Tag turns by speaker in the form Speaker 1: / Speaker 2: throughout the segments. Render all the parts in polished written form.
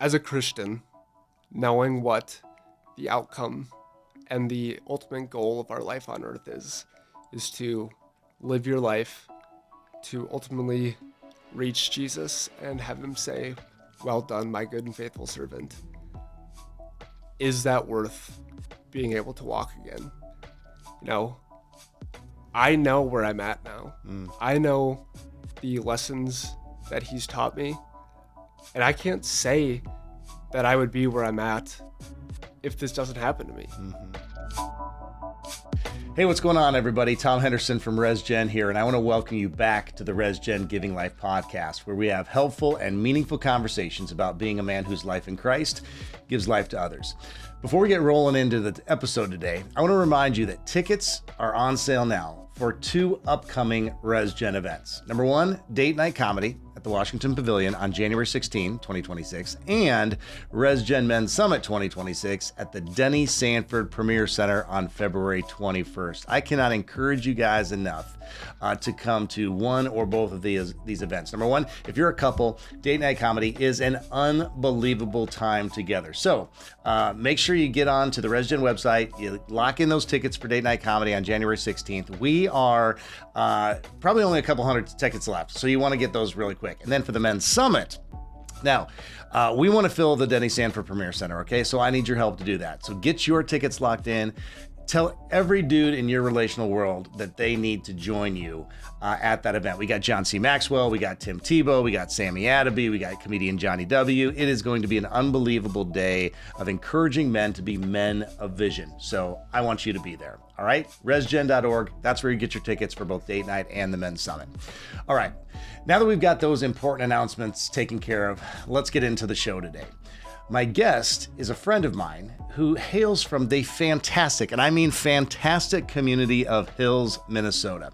Speaker 1: as a Christian, knowing what the outcome and the ultimate goal of our life on earth is to live your life to ultimately reach Jesus and have him say, "Well done, my good and faithful servant." Is that worth being able to walk again? I know where I'm at now. I know the lessons that he's taught me, and I can't say that I would be where I'm at if this doesn't happen to me.
Speaker 2: Hey, what's going on, everybody? Tom Henderson from RESGEN here, and I want to welcome you back to the RESGEN Giving Life podcast, where we have helpful and meaningful conversations about being a man whose life in Christ gives life to others. Before we get rolling into the episode today, I want to remind you that tickets are on sale now for 2 upcoming RESGEN events. Number 1, Date Night Comedy at the Washington Pavilion on January 16, 2026, and RESGEN Men's Summit 2026 at the Denny Sanford Premier Center on February 21st. I cannot encourage you guys enough to come to one or both of these events. Number 1, if you're a couple, Date Night Comedy is an unbelievable time together. So make sure you get on to the RESGEN website, you lock in those tickets for Date Night Comedy on January 16th. We are probably only a couple hundred tickets left, so you want to get those really quick. And then for the Men's Summit, now, we want to fill the Denny Sanford Premier Center, okay? So I need your help to do that. So get your tickets locked in. Tell every dude in your relational world that they need to join you at that event. We got John C. Maxwell, we got Tim Tebow, we got Sammy Adaby, we got comedian Johnny W. It is going to be an unbelievable day of encouraging men to be men of vision. So I want you to be there, all right? RESGEN.org, that's where you get your tickets for both Date Night and the Men's Summit. All right, now that we've got those important announcements taken care of, let's get into the show today. My guest is a friend of mine who hails from the fantastic, and I mean fantastic, community of Hills, Minnesota.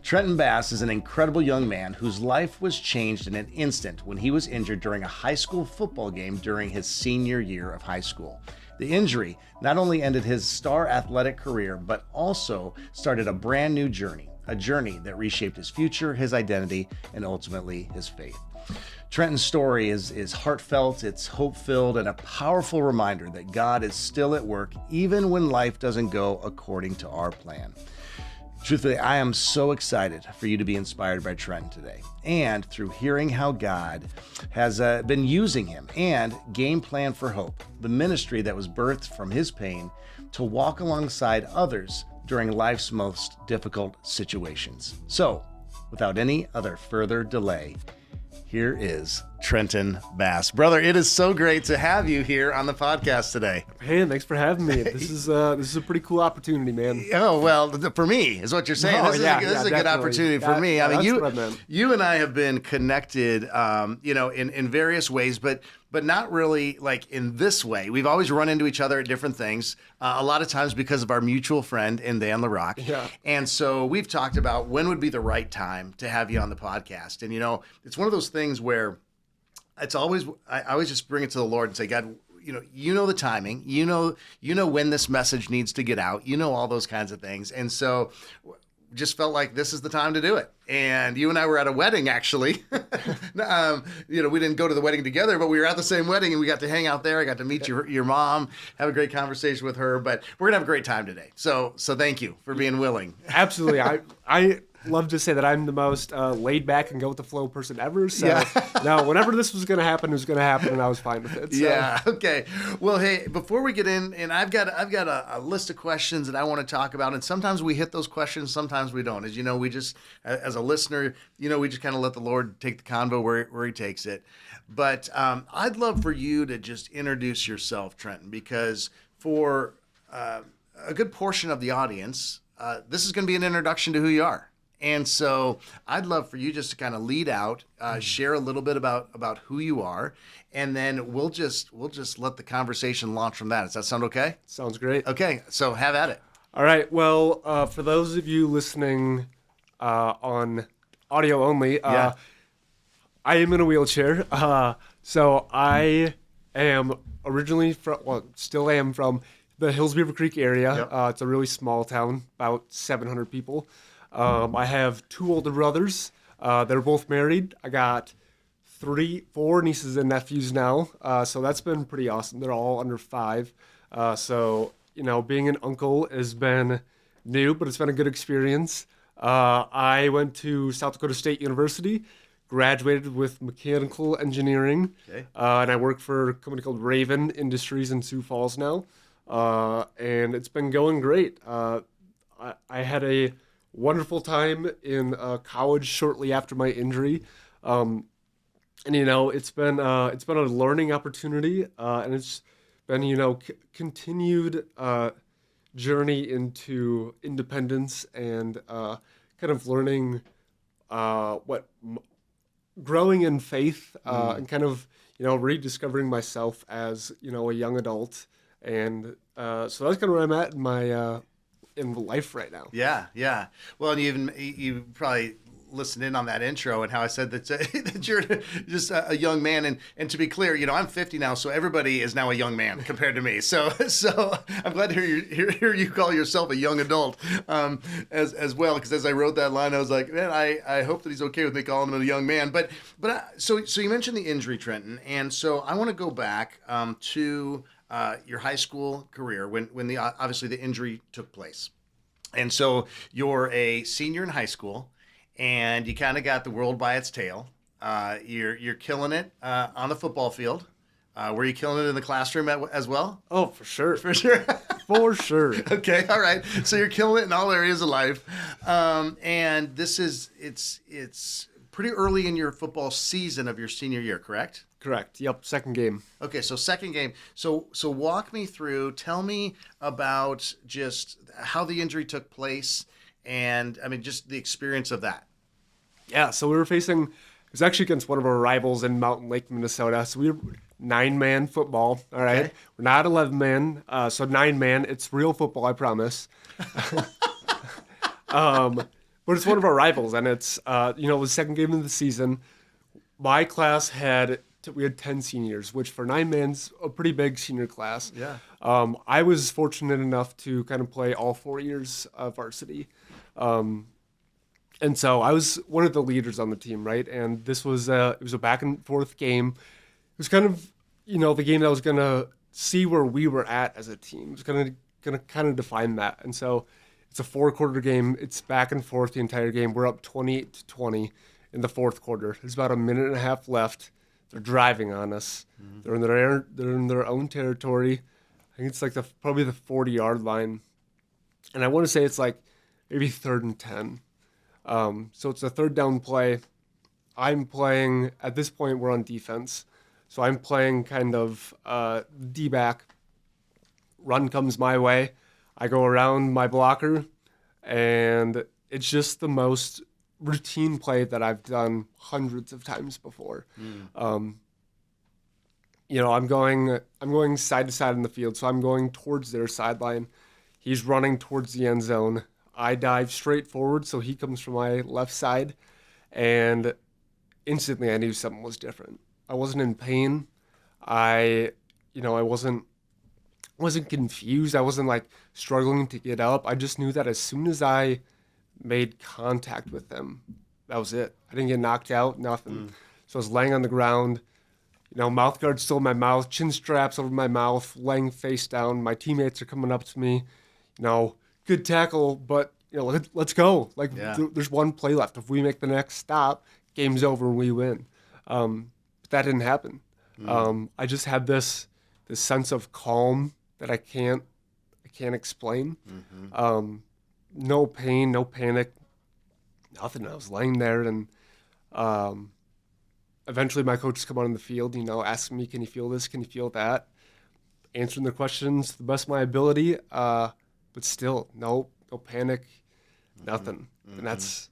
Speaker 2: Trenton Bass is an incredible young man whose life was changed in an instant when he was injured during a high school football game during his senior year of high school. The injury not only ended his star athletic career, but also started a brand new journey, a journey that reshaped his future, his identity, and ultimately his faith. Trenton's story is heartfelt, it's hope-filled, and a powerful reminder that God is still at work even when life doesn't go according to our plan. Truthfully, I am so excited for you to be inspired by Trenton today, and through hearing how God has been using him and Game Plan for Hope, the ministry that was birthed from his pain, to walk alongside others during life's most difficult situations. So, without any other further delay, here is Trenton Bass. Brother, it is so great to have you here on the podcast today.
Speaker 1: Hey, thanks for having me. This is a pretty cool opportunity, man.
Speaker 2: Oh, well, for me is what you're saying. This is a good opportunity for me. I mean, you and I have been connected, in various ways, but not really like in this way. We've always run into each other at different things, a lot of times because of our mutual friend in Dan LaRock.
Speaker 1: Yeah.
Speaker 2: And so we've talked about when would be the right time to have you on the podcast. And, it's one of those things where I always just bring it to the Lord and say, God, you know the timing, you know when this message needs to get out, all those kinds of things. And so just felt like this is the time to do it. And you and I were at a wedding, actually. We didn't go to the wedding together, but we were at the same wedding and we got to hang out there. I got to meet your mom, have a great conversation with her, but we're gonna have a great time today. So thank you for being willing.
Speaker 1: Absolutely. I love to say that I'm the most laid back and go with the flow person ever. So no, whenever this was going to happen, it was going to happen, and I was fine with it. So.
Speaker 2: Yeah. Okay. Well, hey, before we get in, and I've got a list of questions that I want to talk about, and sometimes we hit those questions, sometimes we don't. As you know, we just, as a listener, we just kind of let the Lord take the convo where He takes it. But I'd love for you to just introduce yourself, Trenton, because for a good portion of the audience, this is going to be an introduction to who you are. And so I'd love for you just to kind of lead out, share a little bit about who you are, and then we'll just let the conversation launch from that. Does that sound okay?
Speaker 1: Sounds great.
Speaker 2: Okay, so have at it.
Speaker 1: All right. Well, for those of you listening on audio only, I am in a wheelchair. So I am originally still am from the Hills Beaver Creek area.
Speaker 2: Yep.
Speaker 1: It's a really small town, about 700 people. I have 2 older brothers. They're both married. I got 4 nieces and nephews now. So that's been pretty awesome. They're all under 5. So, being an uncle has been new, but it's been a good experience. I went to South Dakota State University, graduated with mechanical engineering,
Speaker 2: Okay.
Speaker 1: and I work for a company called Raven Industries in Sioux Falls now. And it's been going great. I had a wonderful time in college shortly after my injury. And it's been a learning opportunity, and it's been continued journey into independence and kind of learning growing in faith and kind of rediscovering myself as a young adult, and so that's kind of where I'm at in my in life right now.
Speaker 2: Yeah, yeah. Well, and you probably listened in on that intro and how I said that, that you're just a young man. And to be clear, I'm 50 now, so everybody is now a young man compared to me. So I'm glad to hear you call yourself a young adult as well. Because as I wrote that line, I was like, man, I hope that he's okay with me calling him a young man. But so you mentioned the injury, Trenton, and so I want to go back to your high school career when obviously the injury took place. And so you're a senior in high school, and you kind of got the world by its tail. You're killing it on the football field. Were you killing it in the classroom as well?
Speaker 1: Oh, for sure.
Speaker 2: For sure.
Speaker 1: For sure.
Speaker 2: Okay, all right. So you're killing it in all areas of life. And this is it's pretty early in your football season of your senior year, correct?
Speaker 1: Correct. Yep. Second game.
Speaker 2: Okay, so second game. So walk me through. Tell me about just how the injury took place, and I mean just the experience of that.
Speaker 1: Yeah. So we were facing. It was actually against one of our rivals in Mountain Lake, Minnesota. So we were 9-man football. All right.
Speaker 2: Okay.
Speaker 1: We're not 11-man. So 9-man. It's real football. I promise. But it's one of our rivals, and it's it was the second game of the season. My class we had 10 seniors, which for 9-man's a pretty big senior class.
Speaker 2: Yeah.
Speaker 1: I was fortunate enough to kind of play all 4 years of varsity. And so I was one of the leaders on the team, right? And this was it was a back and forth game. It was kind of, the game that was going to see where we were at as a team. It was going to kind of define that. And so it's a 4-quarter game. It's back and forth the entire game. We're up 28-20 in the fourth quarter. There's about a minute and a half left. They're driving on us. Mm-hmm. They're in their own territory. I think it's like probably the 40-yard line. And I want to say it's like maybe 3rd and 10. So it's a third down play. I'm playing, at this point, we're on defense. So I'm playing kind of D-back. Run comes my way. I go around my blocker, and it's just the most routine play that I've done hundreds of times before. I'm going side to side in the field, so I'm going towards their sideline. He's running towards the end zone. I dive straight forward, so he comes from my left side, and instantly I knew something was different. I wasn't in pain. I wasn't confused. I wasn't like struggling to get up. I just knew that as soon as I made contact with them, that was it. I didn't get knocked out, nothing. So I was laying on the ground, mouth guard still in my mouth, chin straps over my mouth, laying face down. My teammates are coming up to me, good tackle, but let's go. Like there's one play left. If we make the next stop, game's over, we win. But that didn't happen. I just had this sense of calm that I can't explain. No pain, no panic, nothing. I was laying there, and eventually my coaches come on the field, asking me, can you feel this? Can you feel that? Answering their questions to the best of my ability, but still, no panic, nothing. And that's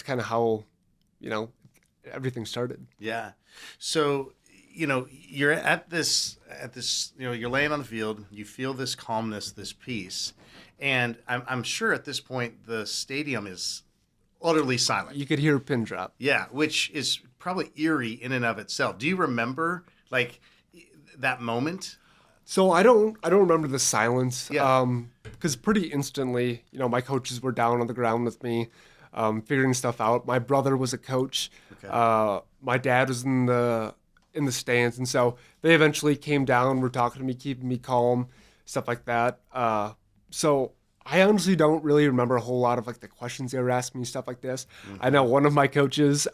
Speaker 1: kind of how, everything started.
Speaker 2: Yeah. So, you're at this, you're laying on the field, you feel this calmness, this peace. And I'm sure at this point, the stadium is utterly silent.
Speaker 1: You could hear a pin drop.
Speaker 2: Yeah. Which is probably eerie in and of itself. Do you remember like that moment?
Speaker 1: So I don't remember the silence.
Speaker 2: Yeah.
Speaker 1: Because pretty instantly, my coaches were down on the ground with me, figuring stuff out. My brother was a coach.
Speaker 2: Okay.
Speaker 1: my dad was in the stands, and so they eventually came down, were talking to me, keeping me calm, stuff like that. So I honestly don't really remember a whole lot of like the questions they were asking me, stuff like this. I know one of my coaches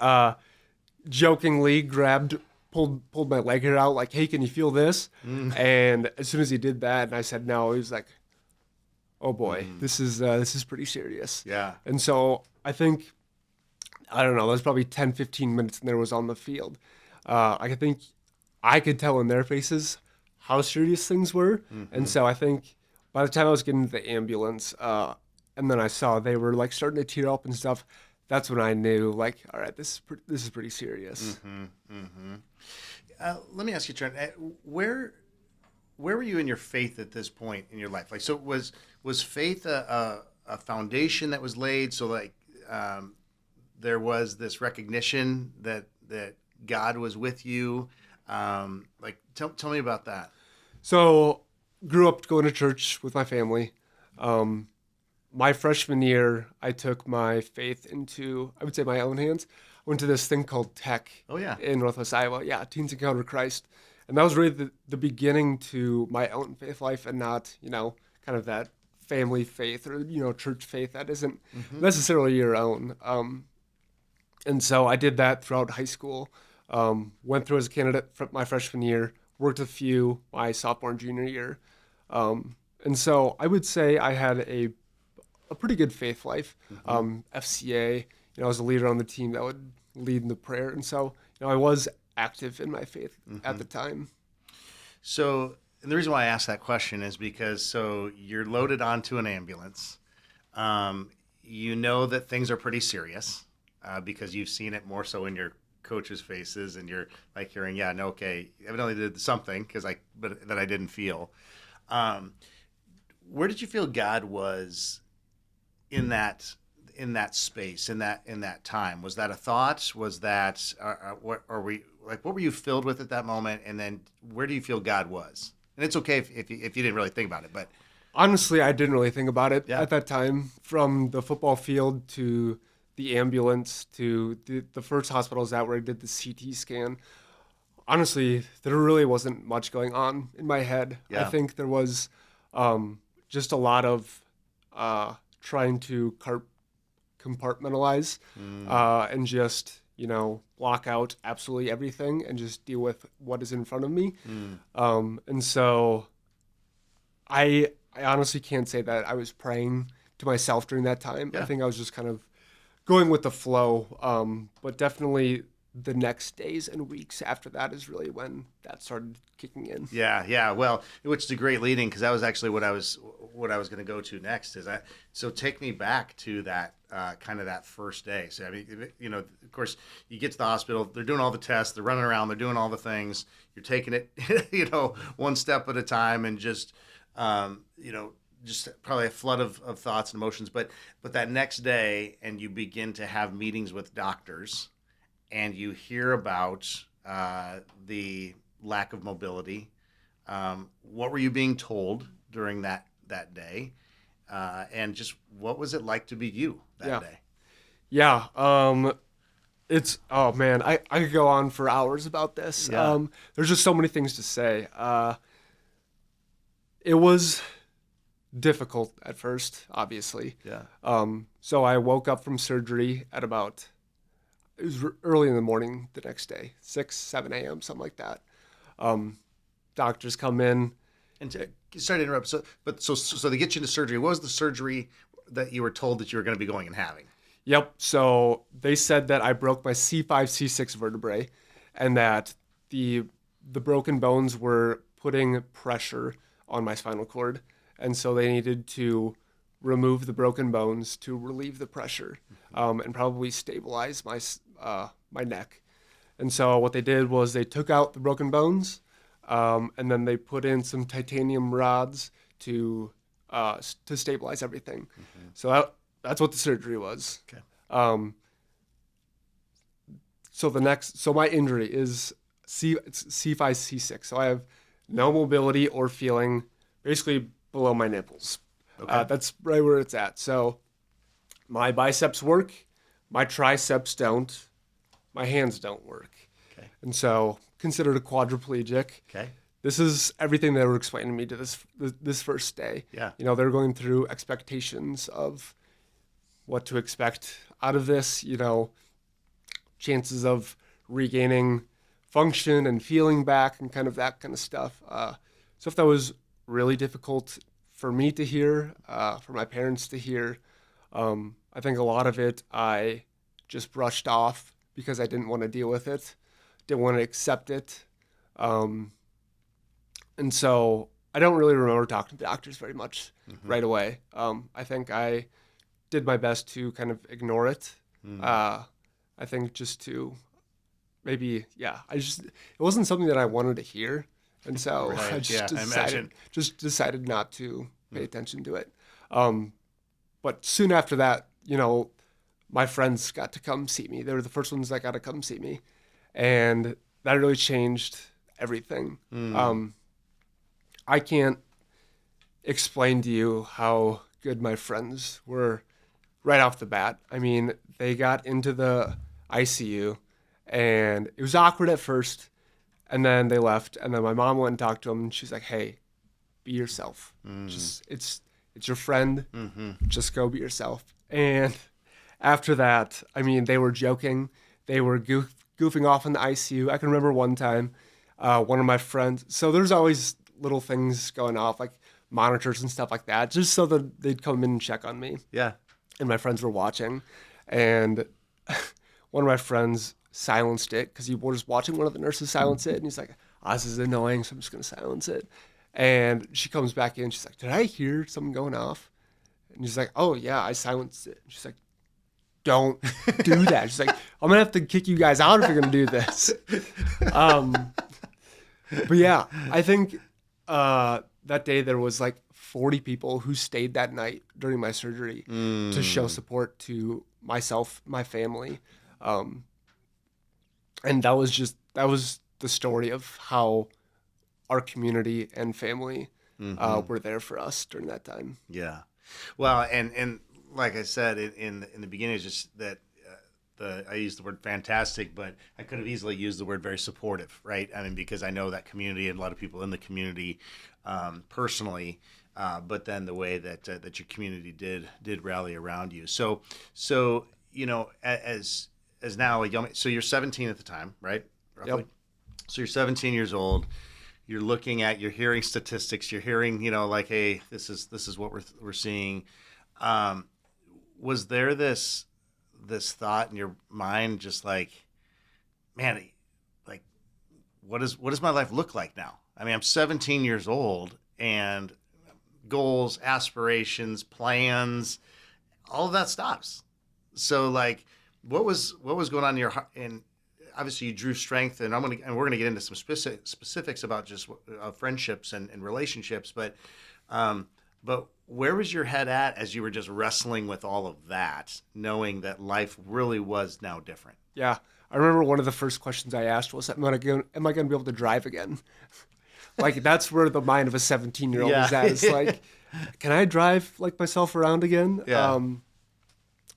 Speaker 1: jokingly pulled my leg hair out, like, "Hey, can you feel this?" And as soon as he did that, and I said no, he was like, "Oh boy, this is pretty serious."
Speaker 2: Yeah.
Speaker 1: And so I think, I don't know, there's probably 10, 15 minutes and there was on the field. I think I could tell in their faces how serious things were. And so I think by the time I was getting to the ambulance, and then I saw they were like starting to tear up and stuff, that's when I knew, like, all right, this is pretty serious.
Speaker 2: Let me ask you, Trent, where were you in your faith at this point in your life? Like, so was faith a foundation that was laid? So like, there was this recognition that God was with you. Like, tell me about that.
Speaker 1: So grew up going to church with my family. My freshman year, I took my faith into, I would say, my own hands. I went to this thing called Tech
Speaker 2: Oh, yeah.
Speaker 1: in Northwest Iowa. Yeah, Teens Encounter Christ. And that was really the beginning to my own faith life, and not, kind of that family faith or, church faith that isn't necessarily your own. And so I did that throughout high school. Went through as a candidate for my freshman year, worked a few my sophomore and junior year. And so I would say I had a pretty good faith life. FCA, I was a leader on the team that would lead in the prayer. And so, I was active in my faith at the time.
Speaker 2: So, and the reason why I asked that question is because, so you're loaded onto an ambulance. You know that things are pretty serious because you've seen it more so in your coaches' faces, and you're like hearing, yeah, no, okay, evidently did something but that I didn't feel. Where did you feel God was in that space, in that time? Was that a thought? Was that what were you filled with at that moment? And then where do you feel God was? And it's okay if you didn't really think about it, but
Speaker 1: honestly, I didn't really think about it
Speaker 2: Yeah.
Speaker 1: at that time. From the football field to the ambulance to the first hospital I was at where I did the CT scan, honestly, there really wasn't much going on in my head.
Speaker 2: Yeah.
Speaker 1: I think there was just a lot of trying to compartmentalize and just, block out absolutely everything and just deal with what is in front of me. And so I honestly can't say that I was praying to myself during that time.
Speaker 2: Yeah.
Speaker 1: I think I was just kind of going with the flow. But definitely the next days and weeks after that is really when that started kicking in.
Speaker 2: Yeah. Well, which is a great leading, because that was actually what I was going to go to next. So take me back to that kind of that first day. So I mean, of course, you get to the hospital, they're doing all the tests, they're running around, they're doing all the things. You're taking it, one step at a time, and just probably a flood of thoughts and emotions. But that next day, and you begin to have meetings with doctors, and you hear about the lack of mobility. What were you being told during that day? And just what was it like to be you that day?
Speaker 1: Yeah. It's, oh man, I could go on for hours about this.
Speaker 2: Yeah.
Speaker 1: There's just so many things to say. It was difficult at first, obviously.
Speaker 2: Yeah.
Speaker 1: So I woke up from surgery at it was early in the morning the next day, 6, 7 a.m., something like that. Doctors come in.
Speaker 2: And sorry to interrupt. So they get you into surgery. What was the surgery that you were told that you were going to be going and having?
Speaker 1: Yep. So they said that I broke my C5, C6 vertebrae, and that the broken bones were putting pressure on my spinal cord, and so they needed to remove the broken bones to relieve the pressure, and probably stabilize my neck. And so what they did was they took out the broken bones, and then they put in some titanium rods to stabilize everything. So that's what the surgery was.
Speaker 2: Okay.
Speaker 1: So my injury is C5, C6. So I have no mobility or feeling, basically below my nipples.
Speaker 2: Okay.
Speaker 1: That's right where it's at. So my biceps work, my triceps don't, my hands don't work. and so considered a quadriplegic.
Speaker 2: Okay.
Speaker 1: This is everything they were explaining to me to this first day.
Speaker 2: Yeah.
Speaker 1: You know, they're going through expectations of what to expect out of this, you know, chances of regaining function and feeling back and kind of that kind of stuff. Stuff that was really difficult for me to hear, for my parents to hear. I think a lot of it I just brushed off because I didn't want to deal with it, didn't want to accept it. And so I don't really remember talking to doctors very much right away. I think I did my best to kind of ignore it. I think just to maybe, it wasn't something that I wanted to hear. And so
Speaker 2: Right.
Speaker 1: I just decided not to pay attention to it. But soon after that, you know, my friends got to come see me. They were the first ones that got to come see me. And that really changed everything. I can't explain to you how good my friends were right off the bat. I mean, they got into the ICU and it was awkward at first, and then they left, and then my mom went and talked to them, and she's like, "Hey, be yourself. Just it's your friend. Just go be yourself." And after that, I mean, they were joking. They were goofing off in the ICU. I can remember one time, one of my friends. So there's always little things going off, like monitors and stuff like that, just so that they'd come in and check on me.
Speaker 2: Yeah.
Speaker 1: And my friends were watching, and one of my friends silenced it because he was watching one of the nurses silence it, and he's like, "Oh, this is annoying, so I'm just gonna silence it." And she comes back in, she's like, "Did I hear something going off?" And he's like, "Oh yeah, I silenced it." And she's like, "Don't do that." She's like, "I'm gonna have to kick you guys out if you're gonna do this." But yeah, I think that day there was like 40 people who stayed that night during my surgery to show support to myself, my family. And that was the story of how our community and family were there for us during that time.
Speaker 2: Yeah. Well, and like I said in the beginning, it's just that I used the word fantastic, but I could have easily used the word very supportive, right? I mean, because I know that community and a lot of people in the community personally, but then the way that your community did rally around you. So you know, as now a young, so you're 17 at the time, right? Roughly.
Speaker 1: Yep.
Speaker 2: So you're 17 years old. You're hearing statistics. You're hearing, you know, like, hey, this is what we're seeing. Was there this thought in your mind, just like, man, like, what does my life look like now? I mean, I'm 17 years old, and goals, aspirations, plans, all of that stops. So, like, what was going on in your heart? And obviously, you drew strength, and we're gonna get into some specifics about just friendships and relationships, but where was your head at as you were just wrestling with all of that, knowing that life really was now different?
Speaker 1: Yeah. I remember one of the first questions I asked was, am I going to be able to drive again? Like, that's where the mind of a 17-year-old is at. It's like, can I drive like myself around again?
Speaker 2: Yeah.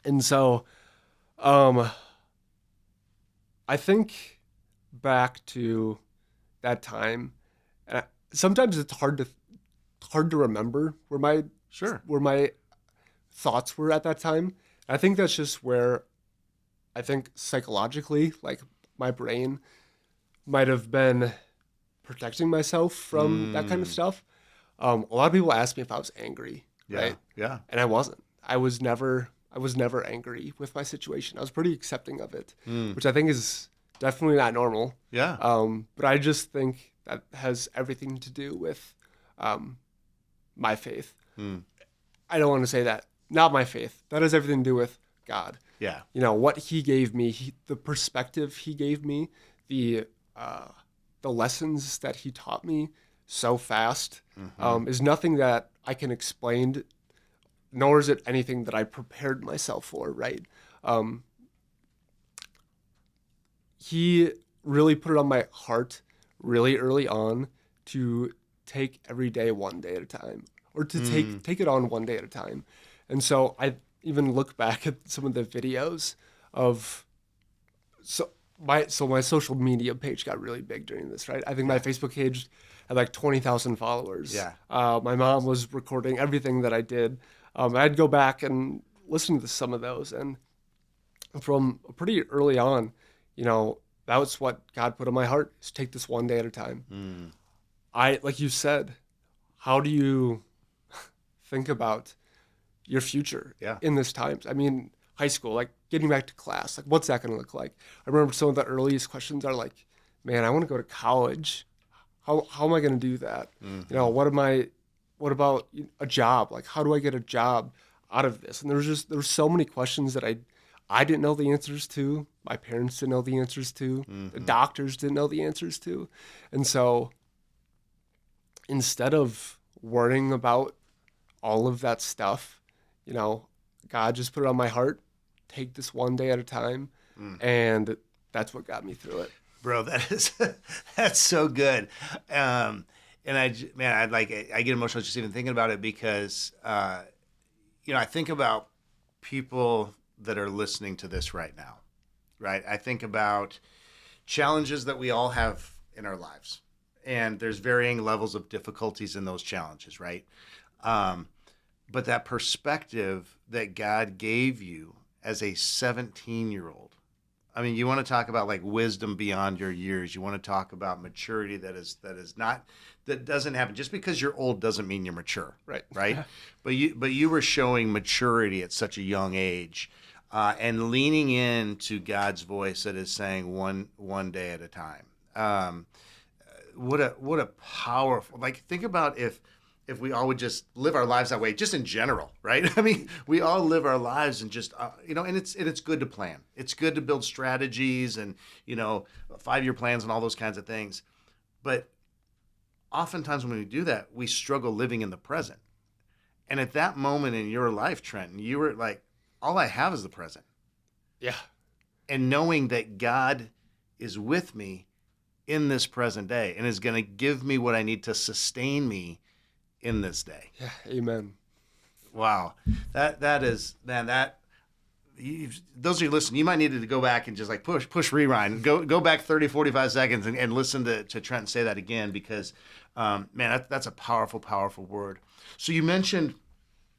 Speaker 1: And so, I think back to that time, and sometimes it's hard to remember where my thoughts were at that time. I think that's just where I think psychologically, like, my brain might have been protecting myself from that kind of stuff. A lot of people ask me if I was angry, right?
Speaker 2: Yeah.
Speaker 1: And I wasn't. I was never angry with my situation. I was pretty accepting of it, which I think is definitely not normal.
Speaker 2: Yeah.
Speaker 1: But I just think that has everything to do with my faith. I don't want to say that. Not my faith. That has everything to do with God.
Speaker 2: Yeah.
Speaker 1: You know, what he gave me, the perspective he gave me, the lessons that he taught me so fast is nothing that I can explain, nor is it anything that I prepared myself for, right? He really put it on my heart really early on to take every day one day at a time, or to take it on one day at a time. And so I even look back at some of the videos of, so my social media page got really big during this, right? I think my Facebook page had like 20,000 followers.
Speaker 2: Yeah.
Speaker 1: My mom was recording everything that I did. I'd go back and listen to some of those, and from pretty early on, that was what God put on my heart: is take this one day at a time. Like you said, how do you think about your future
Speaker 2: Yeah.
Speaker 1: in this times? I mean, high school, like getting back to class, like what's that going to look like? I remember some of the earliest questions are like, man, I want to go to college. How am I going to do that? What about a job? Like, how do I get a job out of this? And there were so many questions that I didn't know the answers to. My parents didn't know the answers to. The doctors didn't know the answers to. And so instead of worrying about all of that stuff, God just put it on my heart. Take this one day at a time, and that's what got me through it.
Speaker 2: Bro, that's so good. And I get emotional just even thinking about it because, I think about people that are listening to this right now, right? I think about challenges that we all have in our lives, and there's varying levels of difficulties in those challenges, right? But that perspective that God gave you as a 17-year-old, I mean, you want to talk about like wisdom beyond your years. You want to talk about maturity that doesn't happen. Just because you're old doesn't mean you're mature,
Speaker 1: Right.
Speaker 2: right? But you were showing maturity at such a young age, and leaning into God's voice that is saying one day at a time. What a powerful, like, think about if we all would just live our lives that way, just in general, right? I mean, we all live our lives and just, and it's good to plan. It's good to build strategies and, 5-year plans and all those kinds of things. But oftentimes when we do that, we struggle living in the present. And at that moment in your life, Trenton, you were like, all I have is the present.
Speaker 1: Yeah.
Speaker 2: And knowing that God is with me in this present day and is going to give me what I need to sustain me in this day.
Speaker 1: Yeah. Amen.
Speaker 2: Wow. That is, man, those of you listening, you might need to go back and just like push rewind, go back 30, 45 seconds and listen to Trenton say that again, because, man, that's a powerful, powerful word. So you mentioned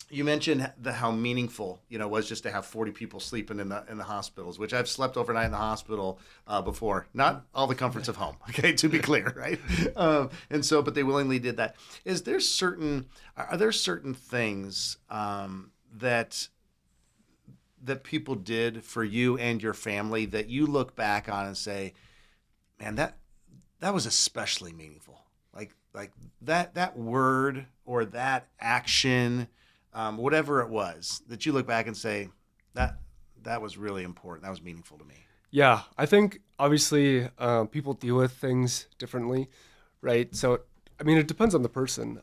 Speaker 2: how meaningful, was just to have 40 people sleeping in the hospitals, which I've slept overnight in the hospital before. Not all the comforts of home, okay, to be clear, right? But they willingly did that. Are there certain things that people did for you and your family that you look back on and say, man, that was especially meaningful? Like that word or that action, whatever it was, that you look back and say, that was really important. That was meaningful to me.
Speaker 1: Yeah, I think obviously people deal with things differently, right? So, I mean, it depends on the person.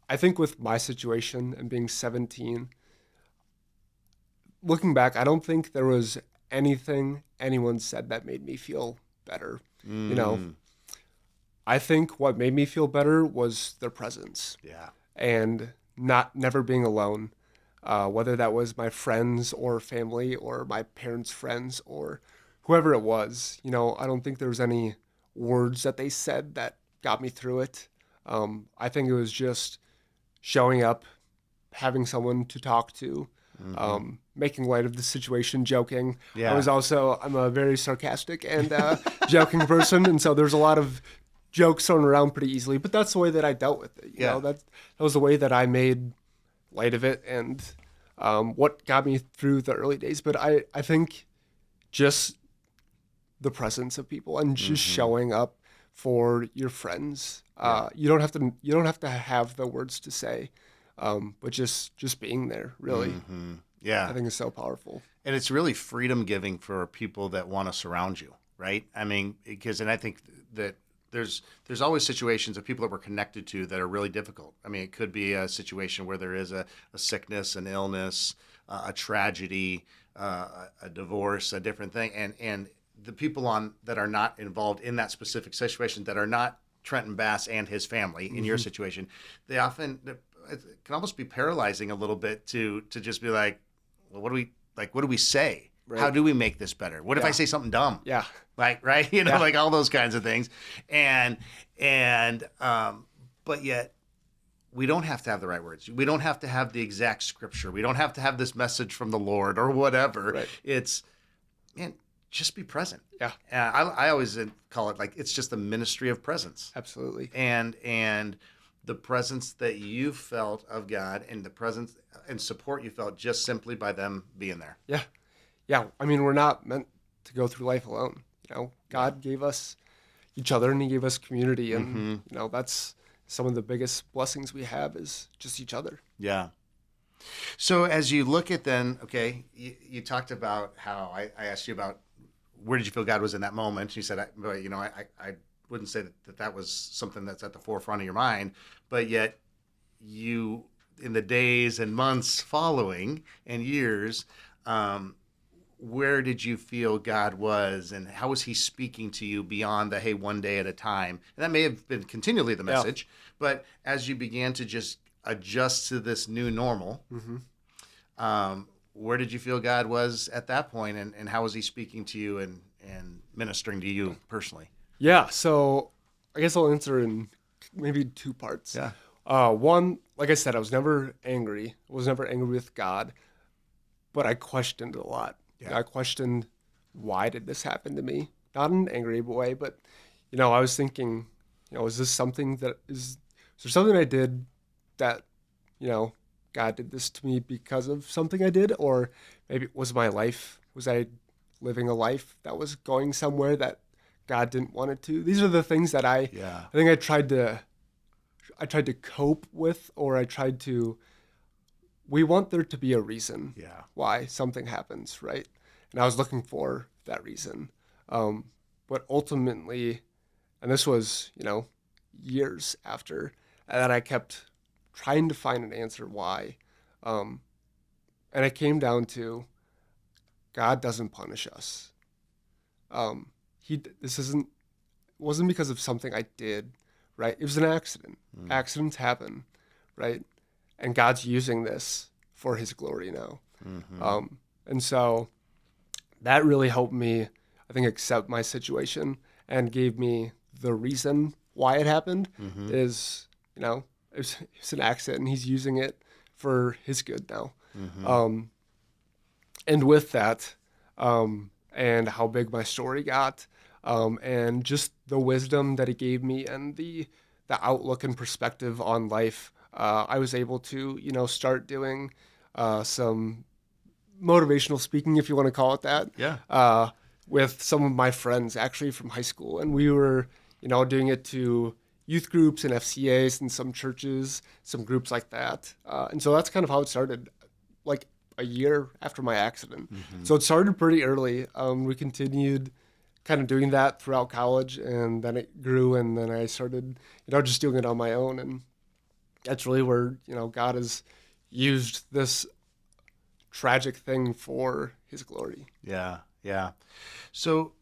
Speaker 1: I think with my situation and being 17, looking back, I don't think there was anything anyone said that made me feel better. I think what made me feel better was their presence.
Speaker 2: Yeah.
Speaker 1: And never being alone, whether that was my friends or family or my parents' friends or whoever it was. I don't think there was any words that they said that got me through it. I think it was just showing up, having someone to talk to, making light of the situation, joking.
Speaker 2: Yeah.
Speaker 1: I'm a very sarcastic and joking person, and so there's a lot of jokes thrown around pretty easily, but that's the way that I dealt with it. That was the way that I made light of it, and what got me through the early days. But I think just the presence of people and just showing up for your friends. You don't have to have the words to say, but just being there, really.
Speaker 2: Yeah.
Speaker 1: I think it's so powerful.
Speaker 2: And it's really freedom giving for people that want to surround you, right? I mean, and I think that there's always situations of people that we're connected to that are really difficult. I mean, it could be a situation where there is a sickness, an illness, a tragedy, a divorce, a different thing. And the people that are not involved in that specific situation, that are not Trenton Bass and his family in your situation, it can almost be paralyzing a little bit to just be like, well, what do we say?
Speaker 1: Right.
Speaker 2: How do we make this better? What if I
Speaker 1: Yeah.
Speaker 2: say something dumb?
Speaker 1: Yeah.
Speaker 2: Like, right? You know,
Speaker 1: Yeah.
Speaker 2: like all those kinds of things. But yet we don't have to have the right words. We don't have to have the exact scripture. We don't have to have this message from the Lord or whatever.
Speaker 1: Right.
Speaker 2: It's, man, just be present.
Speaker 1: Yeah.
Speaker 2: I always call it like, it's just a ministry of presence.
Speaker 1: Absolutely.
Speaker 2: And the presence that you felt of God and the presence and support you felt just simply by them being there.
Speaker 1: Yeah. Yeah. I mean, we're not meant to go through life alone. You know, God gave us each other and he gave us community. And, you know, that's some of the biggest blessings we have is just each other.
Speaker 2: Yeah. So as you look at then, okay, you talked about how I asked you about where did you feel God was in that moment? You said, I wouldn't say that was something that's at the forefront of your mind, but yet you, in the days and months following and years, where did you feel God was and how was he speaking to you beyond the, hey, one day at a time? And that may have been continually the message, but as you began to just adjust to this new normal, where did you feel God was at that point and how was he speaking to you and ministering to you personally?
Speaker 1: Yeah. So I guess I'll answer in maybe two parts.
Speaker 2: Yeah.
Speaker 1: One, like I said, I was never angry. I was never angry with God, but I questioned a lot.
Speaker 2: Yeah.
Speaker 1: I questioned, why did this happen to me? Not in an angry way, but, you know, I was thinking, you know, is there something I did that, you know, God did this to me because of something I did? Or maybe was I living a life that was going somewhere that God didn't want it to? These are the things that I think I tried to cope with, or we want there to be a reason why something happens, right? And I was looking for that reason. But ultimately, and this was, you know, years after that, I kept trying to find an answer why. And it came down to God doesn't punish us. Wasn't because of something I did, right? It was an accident. Accidents happen, right? And God's using this for his glory now. And so that really helped me, I think, accept my situation and gave me the reason why it happened is, you know, it's an accident and he's using it for his good now. And with that, and how big my story got, and just the wisdom that he gave me and the outlook and perspective on life, I was able to, you know, start doing some motivational speaking, if you want to call it that, with some of my friends actually from high school. And we were, you know, doing it to youth groups and FCAs and some churches, some groups like that. And so that's kind of how it started, like a year after my accident. So it started pretty early. We continued kind of doing that throughout college, and then it grew, and then I started, you know, just doing it on my own. And that's really where, you know, God has used this tragic thing for his glory.
Speaker 2: Yeah, yeah. So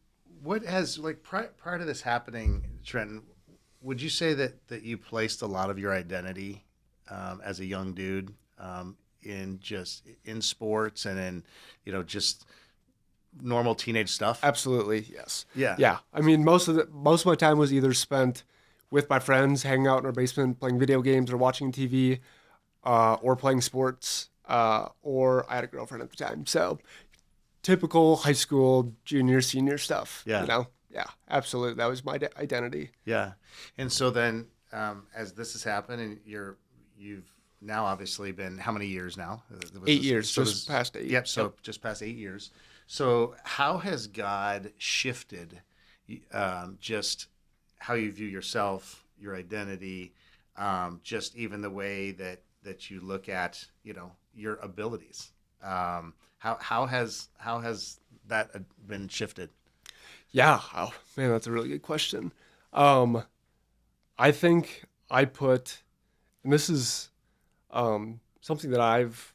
Speaker 2: what has, like, prior to this happening, Trenton, would you say that you placed a lot of your identity as a young dude in sports and in, you know, just normal teenage stuff?
Speaker 1: Absolutely, yes.
Speaker 2: Yeah.
Speaker 1: Yeah. I mean, most of my time was either spent with my friends, hanging out in our basement, playing video games or watching TV, or playing sports, or I had a girlfriend at the time. So typical high school, junior, senior stuff.
Speaker 2: Yeah.
Speaker 1: You know? Yeah, absolutely. That was my identity.
Speaker 2: Yeah. And so then, as this has happened, and you've now obviously been how many years now?
Speaker 1: 8 years, just past 8.
Speaker 2: Yep. So just past 8 years. So how has God shifted, just how you view yourself, your identity, just even the way that you look at, you know, your abilities? How has that been shifted?
Speaker 1: Yeah. Oh, man, that's a really good question. I think I put, and this is something that I've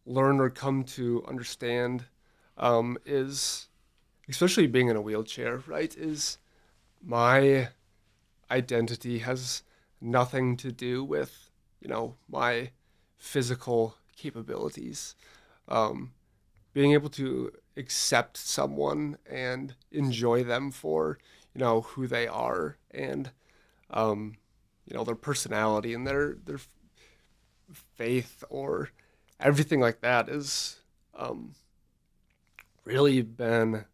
Speaker 1: learned or come to understand, is, especially being in a wheelchair, right, is my identity has nothing to do with, you know, my physical capabilities. Being able to accept someone and enjoy them for, who they are and, their personality and their faith or everything like that is really been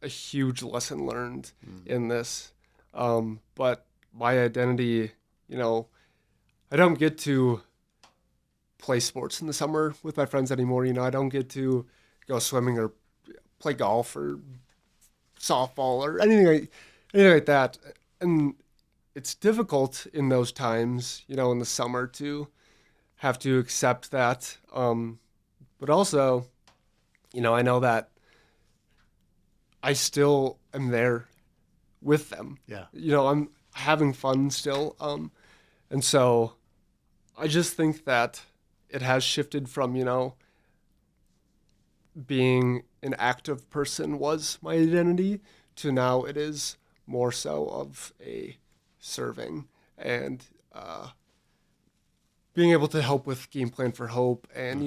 Speaker 1: a huge lesson learned in this. But my identity, I don't get to play sports in the summer with my friends anymore. I don't get to go swimming or play golf or softball or anything like that. And it's difficult in those times, in the summer to have to accept that. But also, I know that I still am there with them.
Speaker 2: Yeah.
Speaker 1: I'm having fun still. And so I just think that it has shifted from, being an active person was my identity to now it is more so of a serving and being able to help with Game Plan for Hope and,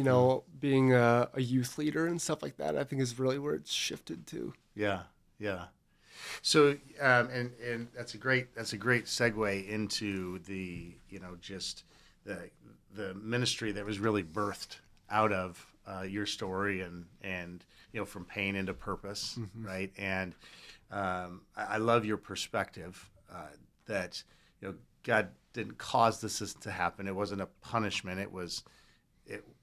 Speaker 1: being a youth leader and stuff like that, I think is really where it's shifted to.
Speaker 2: Yeah. Yeah. So, and that's a great segue into the, just the ministry that was really birthed out of your story and from pain into purpose, right? And I love your perspective that God didn't cause this to happen. It wasn't a punishment.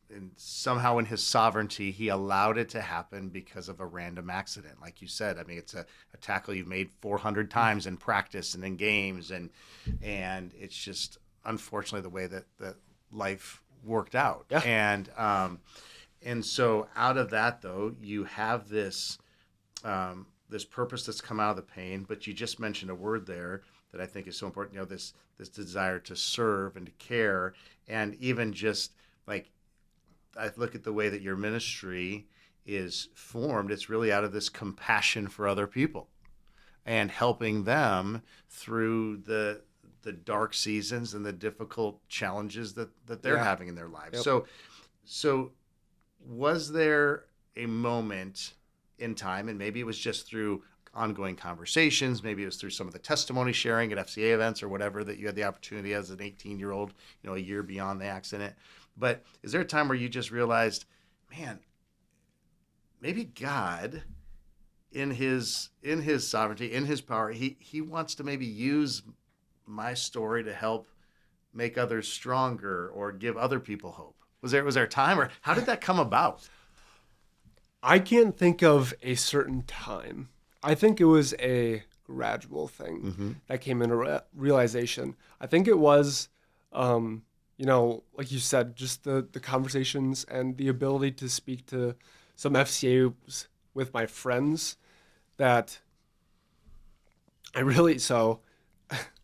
Speaker 2: And somehow in his sovereignty, he allowed it to happen because of a random accident. Like you said, I mean, it's a tackle you've made 400 times in practice and in games. And it's just, unfortunately, the way that life worked out.
Speaker 1: Yeah.
Speaker 2: And so out of that, though, you have this purpose that's come out of the pain. But you just mentioned a word there that I think is so important. This desire to serve and to care, and even just like, I look at the way that your ministry is formed. It's really out of this compassion for other people and helping them through the dark seasons and the difficult challenges that they're having in their lives.
Speaker 1: Yep.
Speaker 2: So was there a moment in time, and maybe it was just through ongoing conversations, maybe it was through some of the testimony sharing at FCA events or whatever, that you had the opportunity as an 18-year-old, a year beyond the accident. But is there a time where you just realized, man, maybe God in his sovereignty, in his power, he wants to maybe use my story to help make others stronger or give other people hope? Was there a time, or how did that come about?
Speaker 1: I can't think of a certain time. I think it was a gradual thing that came into realization. I think it was, like you said, just the conversations and the ability to speak to some FCAs with my friends that I really, so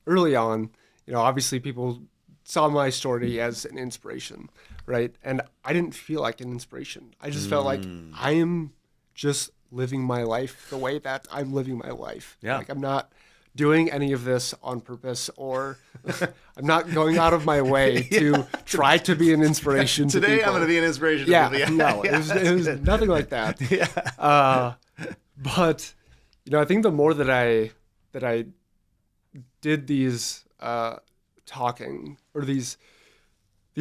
Speaker 1: early on, obviously people saw my story as an inspiration, right? And I didn't feel like an inspiration. I just felt like I am just living my life the way that I'm living my life.
Speaker 2: Yeah.
Speaker 1: Like I'm not doing any of this on purpose, or I'm not going out of my way to try to be an inspiration to
Speaker 2: Today
Speaker 1: people.
Speaker 2: I'm going to be an inspiration to
Speaker 1: Yeah,
Speaker 2: people.
Speaker 1: no, it was nothing like that.
Speaker 2: Yeah.
Speaker 1: But I think the more that I did these talking or these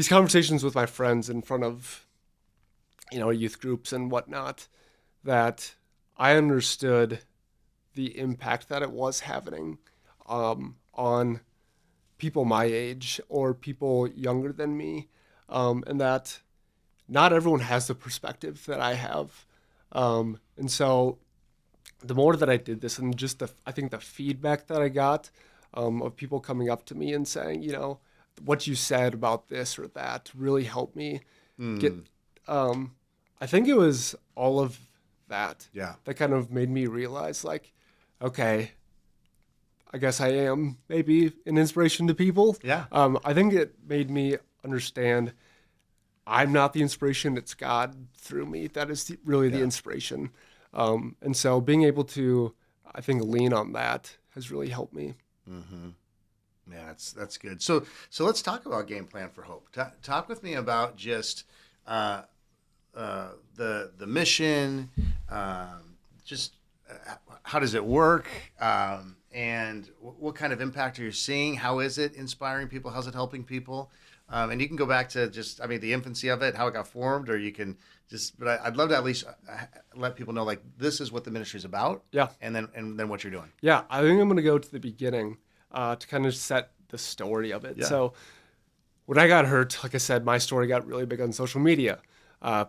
Speaker 1: conversations with my friends in front of youth groups and whatnot, that I understood the impact that it was having on people my age or people younger than me, and that not everyone has the perspective that I have. And so the more that I did this, and just I think the feedback that I got of people coming up to me and saying, what you said about this or that really helped me get, I think it was all of that that kind of made me realize, like, okay, I guess I am maybe an inspiration to people.
Speaker 2: Yeah.
Speaker 1: I think it made me understand I'm not the inspiration, it's God through me that is really the inspiration. And so being able to, I think, lean on that has really helped me.
Speaker 2: Mm-hmm. Yeah, that's good. So let's talk about Game Plan for Hope. Talk with me about just the mission, Just how does it work? And what kind of impact are you seeing? How is it inspiring people? How's it helping people? And you can go back to just, I mean, the infancy of it, how it got formed, or you can just, but I'd love to at least let people know, like, this is what the ministry is about.
Speaker 1: Yeah.
Speaker 2: And then what you're doing.
Speaker 1: Yeah. I think I'm going to go to the beginning to kind of set the story of it.
Speaker 2: Yeah.
Speaker 1: So when I got hurt, like I said, my story got really big on social media. My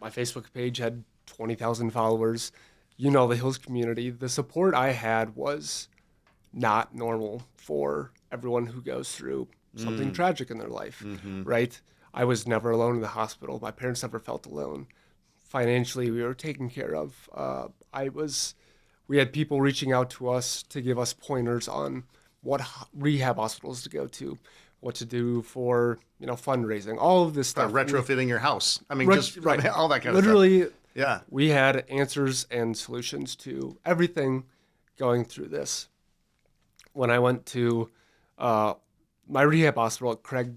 Speaker 1: Facebook page had 20,000 followers. You know, the Hills community, the support I had was not normal for everyone who goes through something tragic in their life, right? I was never alone in the hospital. My parents never felt alone. Financially, we were taken care of. We had people reaching out to us to give us pointers on what rehab hospitals to go to, what to do for, fundraising, all of this stuff.
Speaker 2: Retrofitting your house. I mean,
Speaker 1: Right.
Speaker 2: all that kind
Speaker 1: Literally,
Speaker 2: of stuff. Yeah.
Speaker 1: We had answers and solutions to everything going through this. When I went to my rehab hospital at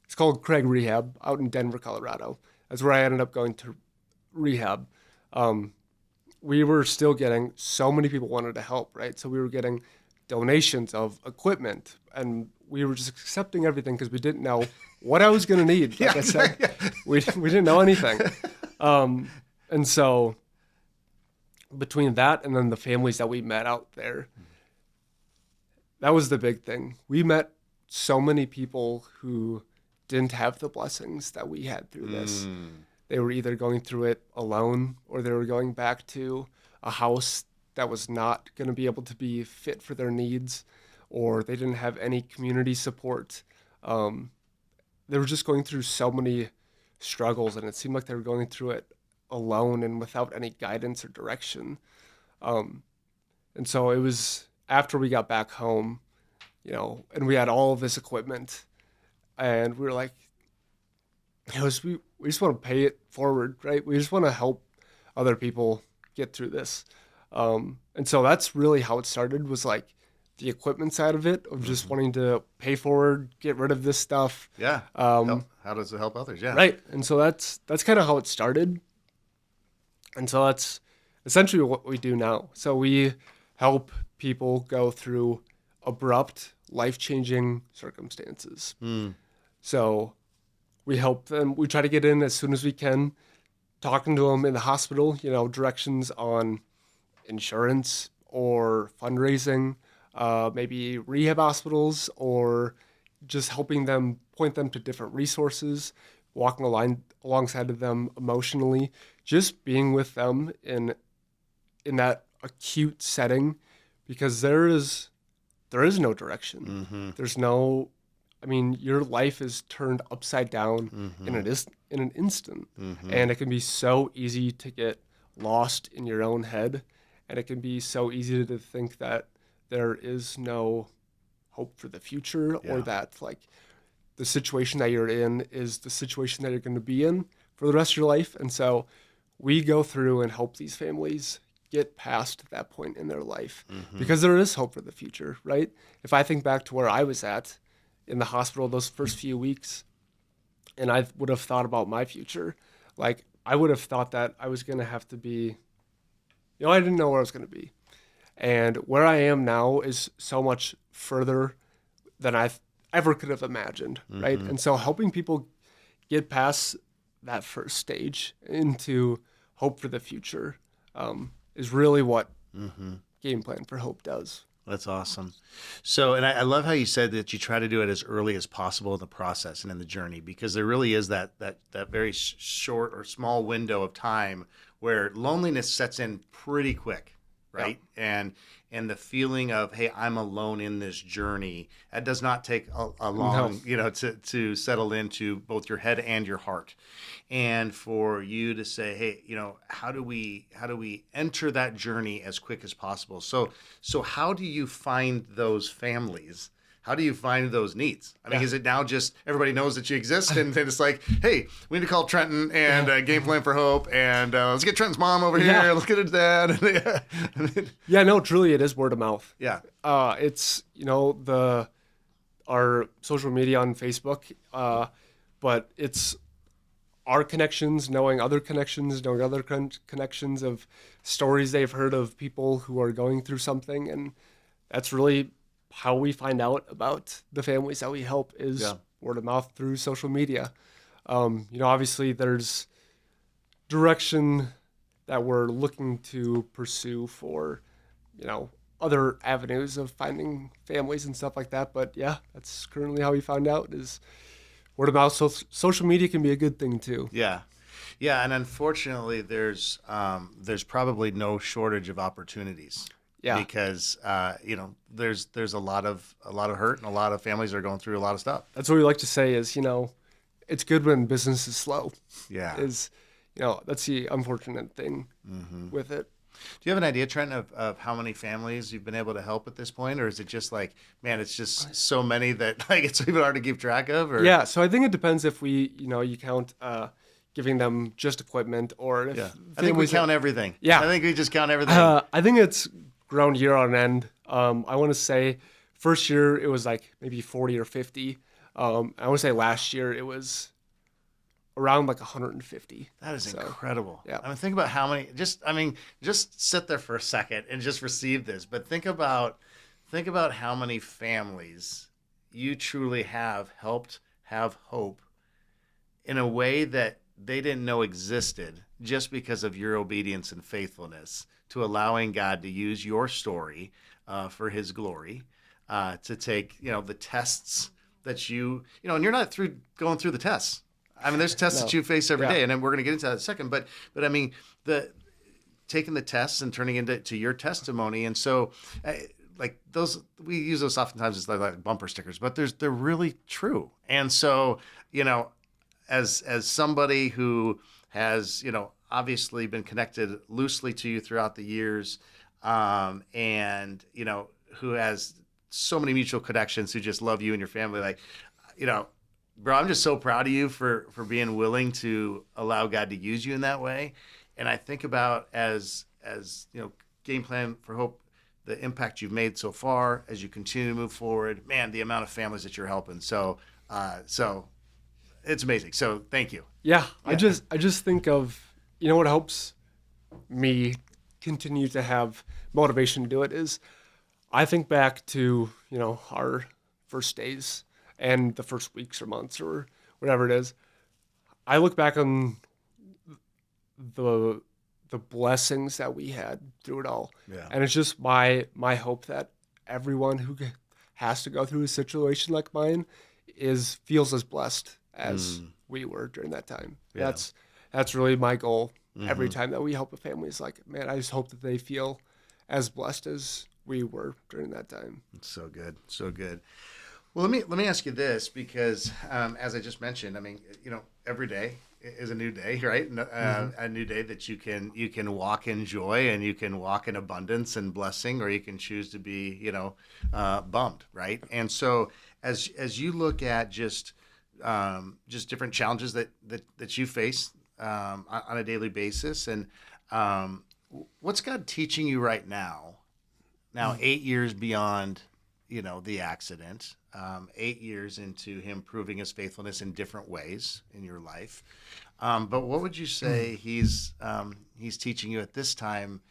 Speaker 1: it's called Craig Rehab out in Denver, Colorado. That's where I ended up going to rehab. We were still getting, so many people wanted to help, right? So we were getting donations of equipment, and we were just accepting everything because we didn't know what I was going to need. Like I said, we didn't know anything. And so between that and then the families that we met out there, that was the big thing. We met so many people who didn't have the blessings that we had through this. They were either going through it alone, or they were going back to a house that was not going to be able to be fit for their needs, or they didn't have any community support. They were just going through so many struggles, and it seemed like they were going through it alone and without any guidance or direction. And so it was after we got back home, and we had all of this equipment, and we were like, we just want to pay it forward, right? We just want to help other people get through this. And so that's really how it started, was like the equipment side of it, of just wanting to pay forward, get rid of this stuff.
Speaker 2: Yeah. How does it help others? Yeah.
Speaker 1: Right. And so that's kind of how it started. And so that's essentially what we do now. So we help people go through abrupt, life-changing circumstances. So we help them. We try to get in as soon as we can, talking to them in the hospital, directions on insurance or fundraising, maybe rehab hospitals, or just helping them, point them to different resources, walking alongside of them emotionally, just being with them in that acute setting, because there is no direction. There's no, your life is turned upside down in an instant, and it can be so easy to get lost in your own head, and it can be so easy to think that there is no hope for the future, or that like the situation that you're in is the situation that you're going to be in for the rest of your life. And so we go through and help these families get past that point in their life, because there is hope for the future, right? If I think back to where I was at in the hospital those first few weeks, and I would have thought about my future, like I would have thought that I was going to have to be, I didn't know where I was going to be. And where I am now is so much further than I ever could have imagined, right? And so helping people get past that first stage into hope for the future is really what Game Plan for Hope does.
Speaker 2: That's awesome. So, and I love how you said that you try to do it as early as possible in the process and in the journey, because there really is that very short or small window of time where loneliness sets in pretty quick, right? Yeah. And the feeling of, hey, I'm alone in this journey, that does not take a long, to settle into both your head and your heart. And for you to say, hey, how do we enter that journey as quick as possible? So how do you find those families? How do you find those needs? I mean, is it now just everybody knows that you exist, and then it's like, hey, we need to call Trenton and Game Plan for Hope, and let's get Trenton's mom over here. Let's get his dad.
Speaker 1: No, truly, it is word of mouth.
Speaker 2: Yeah.
Speaker 1: It's, our social media on Facebook, but it's our connections, knowing other connections, knowing other connections of stories they've heard of people who are going through something. And that's really how we find out about the families that we help is
Speaker 2: Yeah.
Speaker 1: word of mouth through social media. Obviously there's direction that we're looking to pursue for, other avenues of finding families and stuff like that. But yeah, that's currently how we found out is word of mouth. So social media can be a good thing too.
Speaker 2: Yeah. Yeah, and unfortunately, there's probably no shortage of opportunities.
Speaker 1: Yeah.
Speaker 2: Because there's a lot of hurt, and a lot of families are going through a lot of stuff.
Speaker 1: That's what we like to say is, it's good when business is slow.
Speaker 2: Yeah.
Speaker 1: That's the unfortunate thing with it.
Speaker 2: Do you have an idea, Trent, of how many families you've been able to help at this point? Or is it just like, man, it's just so many that like it's even hard to keep track of? Or?
Speaker 1: Yeah, so I think it depends if you count giving them just equipment or if
Speaker 2: I think we count everything.
Speaker 1: Yeah.
Speaker 2: I think we just count everything.
Speaker 1: I think it's grown year on end. I want to say first year it was like maybe 40 or 50. I want to say last year it was around like 150.
Speaker 2: That is incredible.
Speaker 1: Yeah.
Speaker 2: I mean, think about how many. Just sit there for a second and just receive this. But think about how many families you truly have helped have hope in a way that they didn't know existed, just because of your obedience and faithfulness to allowing God to use your story for His glory, to take the tests that and you're not going through the tests. I mean, there's tests that you face every day, and then we're going to get into that in a second. But I mean, taking the tests and turning into your testimony, and so like those, we use those oftentimes as like bumper stickers, but they're really true. And so as somebody who has obviously been connected loosely to you throughout the years, and who has so many mutual connections who just love you and your family, like bro, I'm just so proud of you for being willing to allow God to use you in that way. And I think about as Game Plan for Hope, the impact you've made so far as you continue to move forward, man, the amount of families that you're helping. So it's amazing. So thank you.
Speaker 1: Yeah. I just think of, what helps me continue to have motivation to do it is I think back to, our first days and the first weeks or months or whatever it is. I look back on the blessings that we had through it all.
Speaker 2: Yeah.
Speaker 1: And it's just my hope that everyone who has to go through a situation like mine feels as blessed as we were during that time.
Speaker 2: Yeah.
Speaker 1: That's really my goal every time that we help a family. Is like, man, I just hope that they feel as blessed as we were during that time.
Speaker 2: It's so good. So good. Well, let me ask you this, because as I just mentioned, I mean, every day is a new day, right? A new day that you can walk in joy and you can walk in abundance and blessing, or you can choose to be, bummed, right? And so as you look at just different challenges that you face on a daily basis, and what's God teaching you right now? Now, 8 years beyond, the accident, 8 years into Him proving His faithfulness in different ways in your life. But what would you say He's teaching you at this time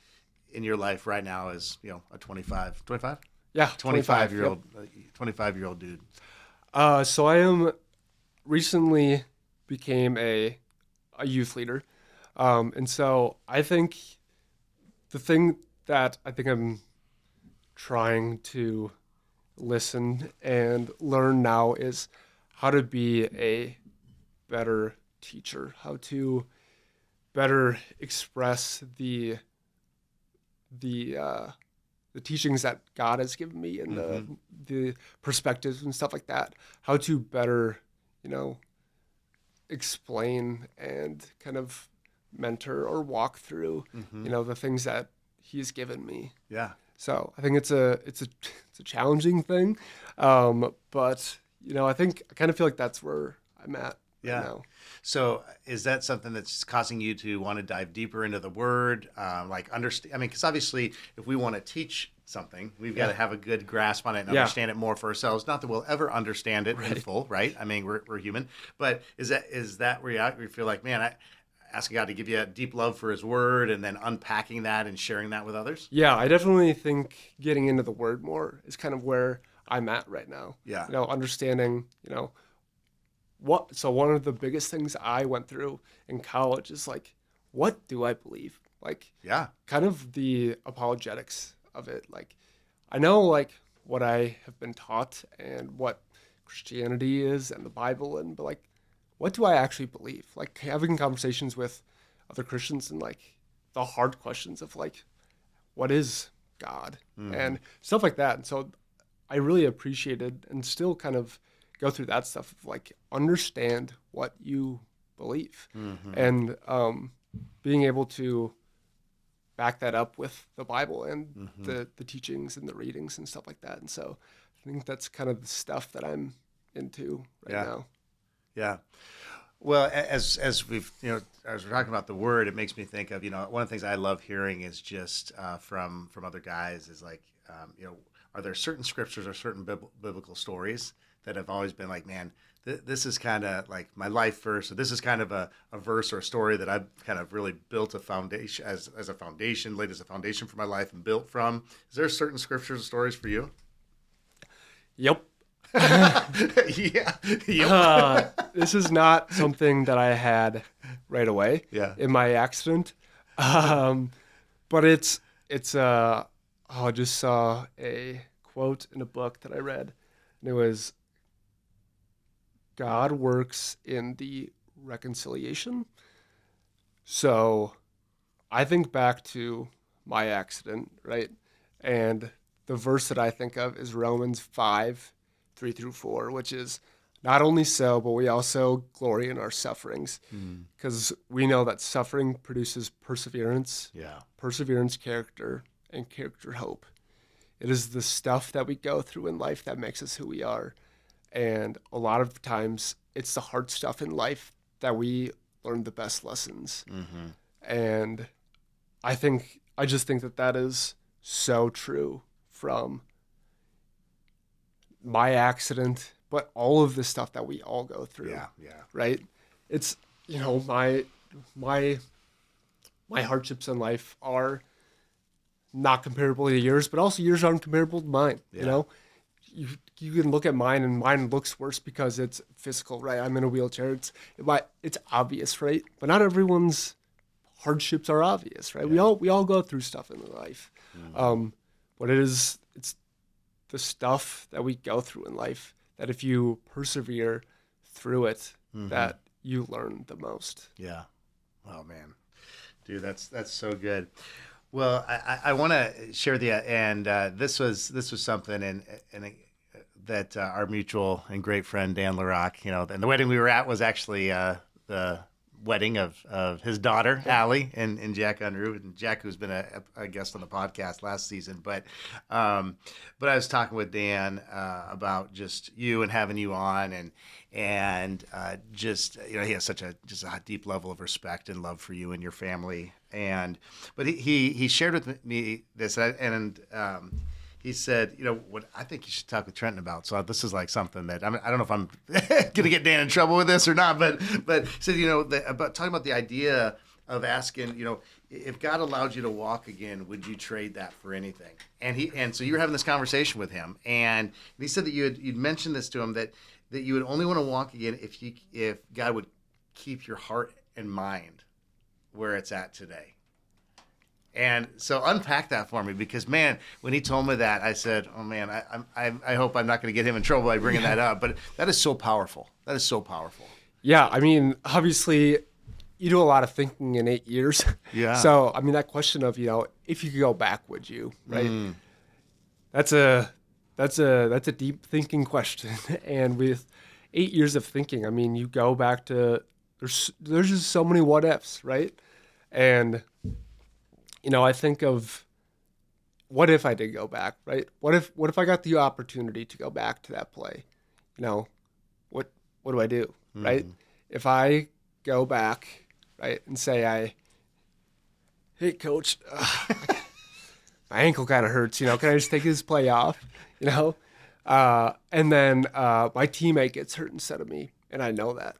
Speaker 2: in your life right now as, a 25?
Speaker 1: Yeah.
Speaker 2: 25-year-old, 25-year-old dude.
Speaker 1: So I recently became a youth leader. And so I think the thing that I think I'm trying to listen and learn now is how to be a better teacher, how to better express the teachings that God has given me and the perspectives and stuff like that, how to better, explain and kind of mentor or walk through, the things that He's given me.
Speaker 2: Yeah.
Speaker 1: So I think it's a challenging thing, but I kind of feel like that's where I'm at
Speaker 2: Yeah.
Speaker 1: now.
Speaker 2: So is that something that's causing you to want to dive deeper into the word? Like understand, I mean, because obviously if we want to teach something, we've got to have a good grasp on it and understand it more for ourselves. Not that we'll ever understand it in full, right? I mean, we're human, but is that where you feel like, man, asking God to give you a deep love for his word and then unpacking that and sharing that with others?
Speaker 1: Yeah, I definitely think getting into the word more is kind of where I'm at right now.
Speaker 2: Yeah.
Speaker 1: Understanding, so one of the biggest things I went through in college is like, what do I believe? Like,
Speaker 2: Yeah.
Speaker 1: kind of the apologetics of it. Like, I know like what I have been taught and what Christianity is and the Bible, but like, what do I actually believe? Like having conversations with other Christians and like the hard questions of like, what is God and stuff like that. And so I really appreciated and still kind of go through that stuff of like understand what you believe and being able to back that up with the Bible and the teachings and the readings and stuff like that. And so I think that's kind of the stuff that I'm into right now.
Speaker 2: Yeah. Well, as we've, as we're talking about the word, it makes me think of, one of the things I love hearing is just from other guys is like, are there certain scriptures or certain biblical stories that have always been like, man, this is kind of like my life verse, or this is kind of a verse or a story that I've kind of really built a foundation as a foundation, laid as a foundation for my life and built from. Is there certain scriptures or stories for you?
Speaker 1: Yep.
Speaker 2: Yeah. Yep.
Speaker 1: This is not something that I had right away in my accident. But I just saw a quote in a book that I read, and it was, God works in the reconciliation. So I think back to my accident, right? And the verse that I think of is Romans 5:3-4, which is, not only so, but we also glory in our sufferings, because we know that suffering produces perseverance, perseverance, character, and character, hope. It is the stuff that we go through in life that makes us who we are. And a lot of the times, it's the hard stuff in life that we learn the best lessons. And I just think that is so true from my accident, but all of the stuff that we all go through. Right? It's, my hardships in life are not comparable to yours, but also yours aren't comparable to mine. You can look at mine and mine looks worse because it's physical, right? I'm in a wheelchair. It's obvious, right? But not everyone's hardships are obvious, right? We all go through stuff in life. But it's the stuff that we go through in life that if you persevere through it, that you learn the most. Yeah.
Speaker 2: Oh man, dude, that's so good. Well, I want to share this was something that our mutual and great friend Dan LaRock, and the wedding we were at was actually the wedding of his daughter Allie and Jack Unruh, and Jack, who's been a guest on the podcast last season. But I was talking with Dan about just you and having you on, and just he has such a deep level of respect and love for you and your family. But he shared with me this, and he said, what I think you should talk with Trenton about. So this is like something that I don't know if I'm going to get Dan in trouble with this or not, but he said, about talking about the idea of asking, if God allowed you to walk again, would you trade that for anything? And so you were having this conversation with him, and he said that you'd mentioned this to him, that you would only want to walk again if God would keep your heart and mind where it's at today. And so unpack that for me, because man, when he told me that, I said, oh man, I hope I'm not going to get him in trouble by bringing that up, but that is so powerful. That is so powerful.
Speaker 1: Yeah. I mean, obviously you do a lot of thinking in 8 years. Yeah. So, I mean, that question of, if you could go back, would you, right? That's a deep thinking question. And with 8 years of thinking, I mean, you go back to, there's just so many what ifs, right? And I think of, what if I did go back, right? What if I got the opportunity to go back to that play? What do I do, right? if I go back, right, and say, hey, coach, my ankle kind of hurts, can I just take this play off, and then my teammate gets hurt instead of me, and I know that.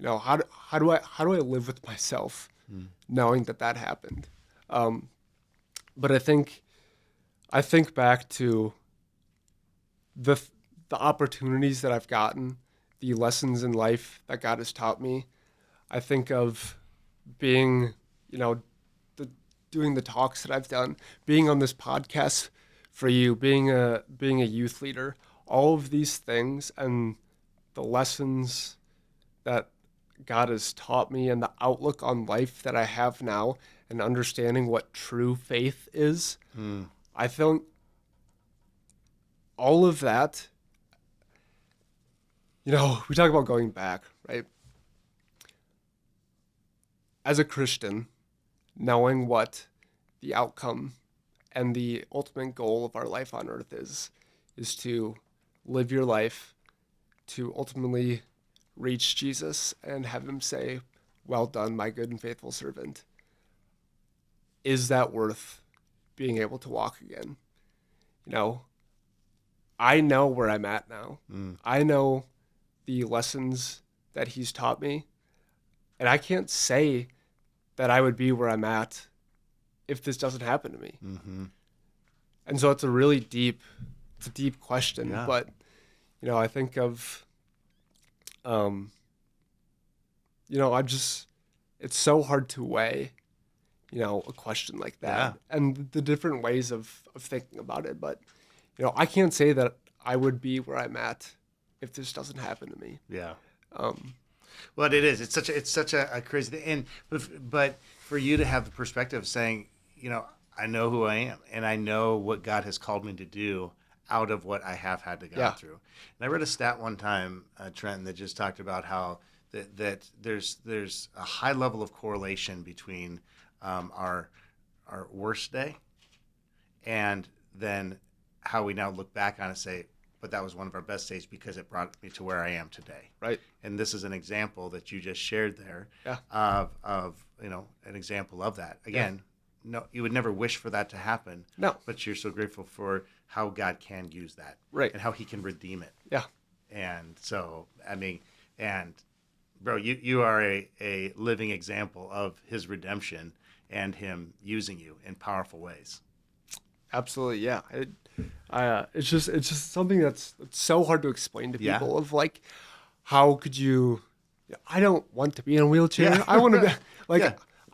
Speaker 1: How do I live with myself knowing that happened? But I think back to the opportunities that I've gotten, the lessons in life that God has taught me. I think of being, doing the talks that I've done, being on this podcast for you, being a youth leader, all of these things and the lessons that God has taught me and the outlook on life that I have now and understanding what true faith is. I think all of that, we talk about going back, right? As a Christian, knowing what the outcome and the ultimate goal of our life on earth is to live your life to ultimately reach Jesus and have him say, well done, my good and faithful servant. Is that worth being able to walk again? I know where I'm at now. I know the lessons that he's taught me. And I can't say that I would be where I'm at if this doesn't happen to me. And so it's a deep question.
Speaker 2: Yeah.
Speaker 1: But, I think of, it's so hard to weigh, a question like that.
Speaker 2: Yeah.
Speaker 1: And the different ways of thinking about it. But, I can't say that I would be where I'm at if this doesn't happen to me.
Speaker 2: Yeah. Well, it is. It's such a crazy thing. But for you to have the perspective of saying, I know who I am and I know what God has called me to do out of what I have had to go through. And I read a stat one time, Trenton, that just talked about how that there's a high level of correlation between our worst day and then how we now look back on it and say, but that was one of our best days because it brought me to where I am today.
Speaker 1: Right.
Speaker 2: And this is an example that you just shared there of an example of that. Again, no, you would never wish for that to happen.
Speaker 1: No.
Speaker 2: But you're so grateful for how God can use that.
Speaker 1: Right.
Speaker 2: And how he can redeem it.
Speaker 1: Yeah.
Speaker 2: And so, bro, you are a living example of his redemption and him using you in powerful ways.
Speaker 1: Absolutely, yeah. It's just something that's so hard to explain to people. Of like, how could you? I don't want to be in a wheelchair.
Speaker 2: Yeah.
Speaker 1: I want to be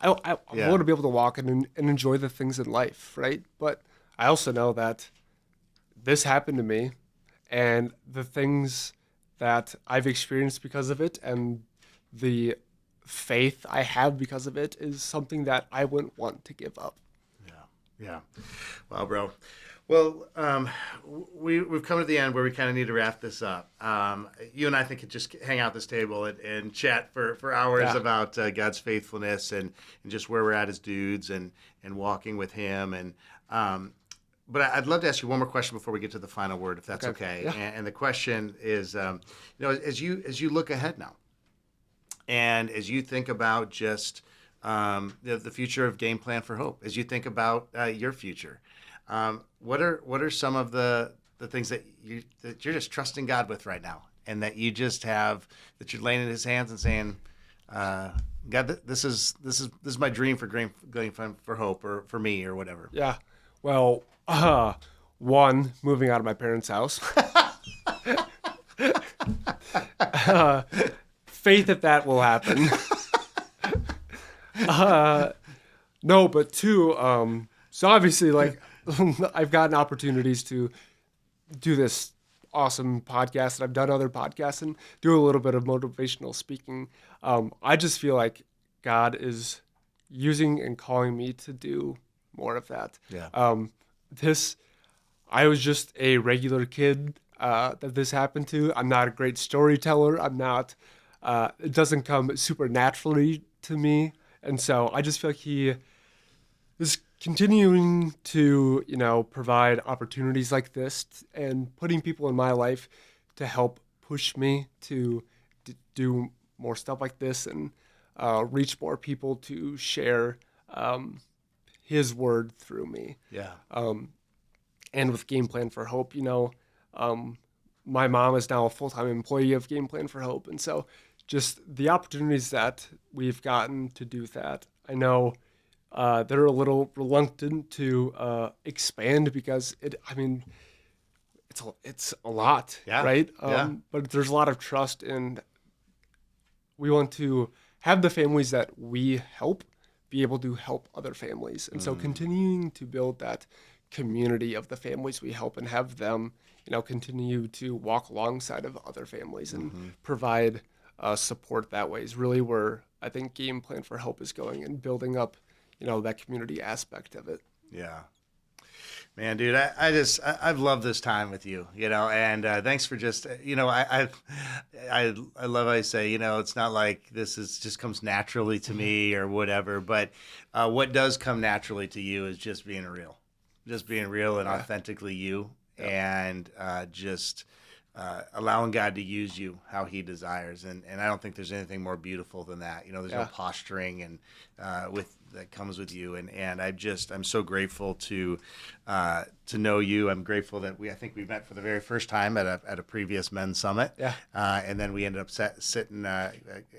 Speaker 1: I want to be able to walk and enjoy the things in life, right? But I also know that this happened to me, and the things that I've experienced because of it, and the faith I have because of it, is something that I wouldn't want to give up.
Speaker 2: Yeah. Wow, bro. Well, we've come to the end where we kind of need to wrap this up. You and I think could just hang out this table and chat for hours about God's faithfulness and just where we're at as dudes and walking with him. And but I'd love to ask you one more question before we get to the final word, if that's okay.
Speaker 1: Yeah.
Speaker 2: And the question is, as you look ahead now, and as you think about just the future of Game Plan for Hope, as you think about your future, what are some of the things that you're just trusting God with right now, and that you just have, that you're laying in His hands and saying, God, this is my dream for Game Plan for Hope, or for me, or whatever.
Speaker 1: Yeah. Well, one, moving out of my parents' house. Faith that will happen. No, but two, so obviously, like, I've gotten opportunities to do this awesome podcast, and I've done other podcasts and do a little bit of motivational speaking. I just feel like God is using and calling me to do more of that.
Speaker 2: Yeah.
Speaker 1: I was just a regular kid that this happened to. I'm not a great storyteller. I'm not, it doesn't come super naturally to me. And so I just feel like He is continuing to, provide opportunities like this and putting people in my life to help push me to do more stuff like this and reach more people to share his word through me.
Speaker 2: Yeah.
Speaker 1: And with Game Plan for Hope, my mom is now a full-time employee of Game Plan for Hope. And so just the opportunities that we've gotten to do that, I know they're a little reluctant to expand because it's a lot,
Speaker 2: Yeah.
Speaker 1: right?
Speaker 2: Yeah.
Speaker 1: But there's a lot of trust, and we want to have the families that we help be able to help other families. And so continuing to build that community of the families we help and have them, continue to walk alongside of other families and provide support that way is really where I think Game Plan for Help is going, and building up, that community aspect of it.
Speaker 2: Yeah. Man, dude, I've loved this time with you, and thanks for just, I love how you say, it's not like this is just comes naturally to me or whatever, but what does come naturally to you is just being real and authentically you, and just allowing God to use you how he desires. And I don't think there's anything more beautiful than that. There's no posturing and that comes with you. And I'm so grateful to know you. I'm grateful that I think we met for the very first time at a previous men's summit.
Speaker 1: Yeah.
Speaker 2: And then we ended up sitting at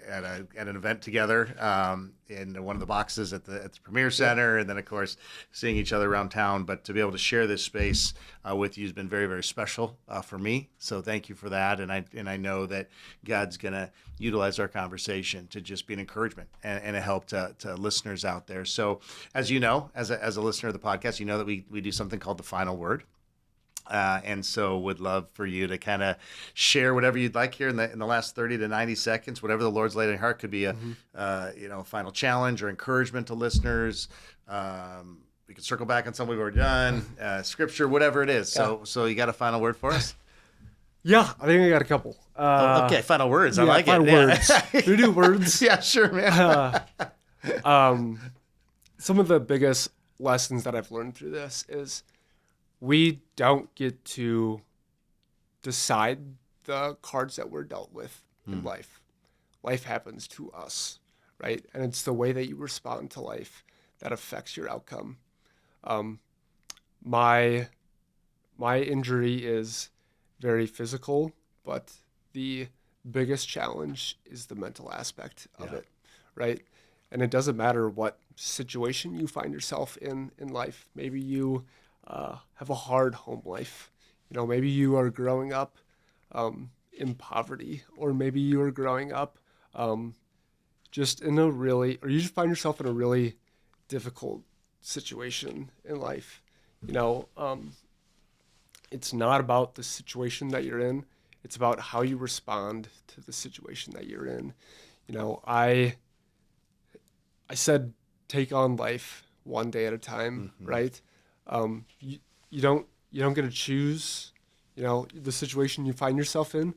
Speaker 2: an event together in one of the boxes at the Premier Center, and then of course seeing each other around town. But to be able to share this space with you has been very, very special for me. So thank you for that. And I know that God's gonna utilize our conversation to just be an encouragement and a help to listeners out there. So as you know, as a listener of the podcast, you know that we do something called the final word. And so would love for you to kind of share whatever you'd like here in the last 30 to 90 seconds, whatever the Lord's laid on your heart. Could be a final challenge or encouragement to listeners. We could circle back on something we've already done, scripture, whatever it is. So you got a final word for us?
Speaker 1: Yeah, I think I got a couple.
Speaker 2: Okay, final words. I like
Speaker 1: final
Speaker 2: it.
Speaker 1: Words.
Speaker 2: Yeah.
Speaker 1: We do words.
Speaker 2: Yeah, sure, man.
Speaker 1: Some of the biggest lessons that I've learned through this is we don't get to decide the cards that we're dealt with in life. Life happens to us, right? And it's the way that you respond to life that affects your outcome. My injury is very physical, but the biggest challenge is the mental aspect of it, right? And it doesn't matter what situation you find yourself in life. Maybe you have a hard home life. Maybe you are growing up in poverty, or maybe you are growing up just in or you just find yourself in a really difficult situation in life. It's not about the situation that you're in. It's about how you respond to the situation that you're in. I said, take on life one day at a time, right? You don't get to choose, the situation you find yourself in,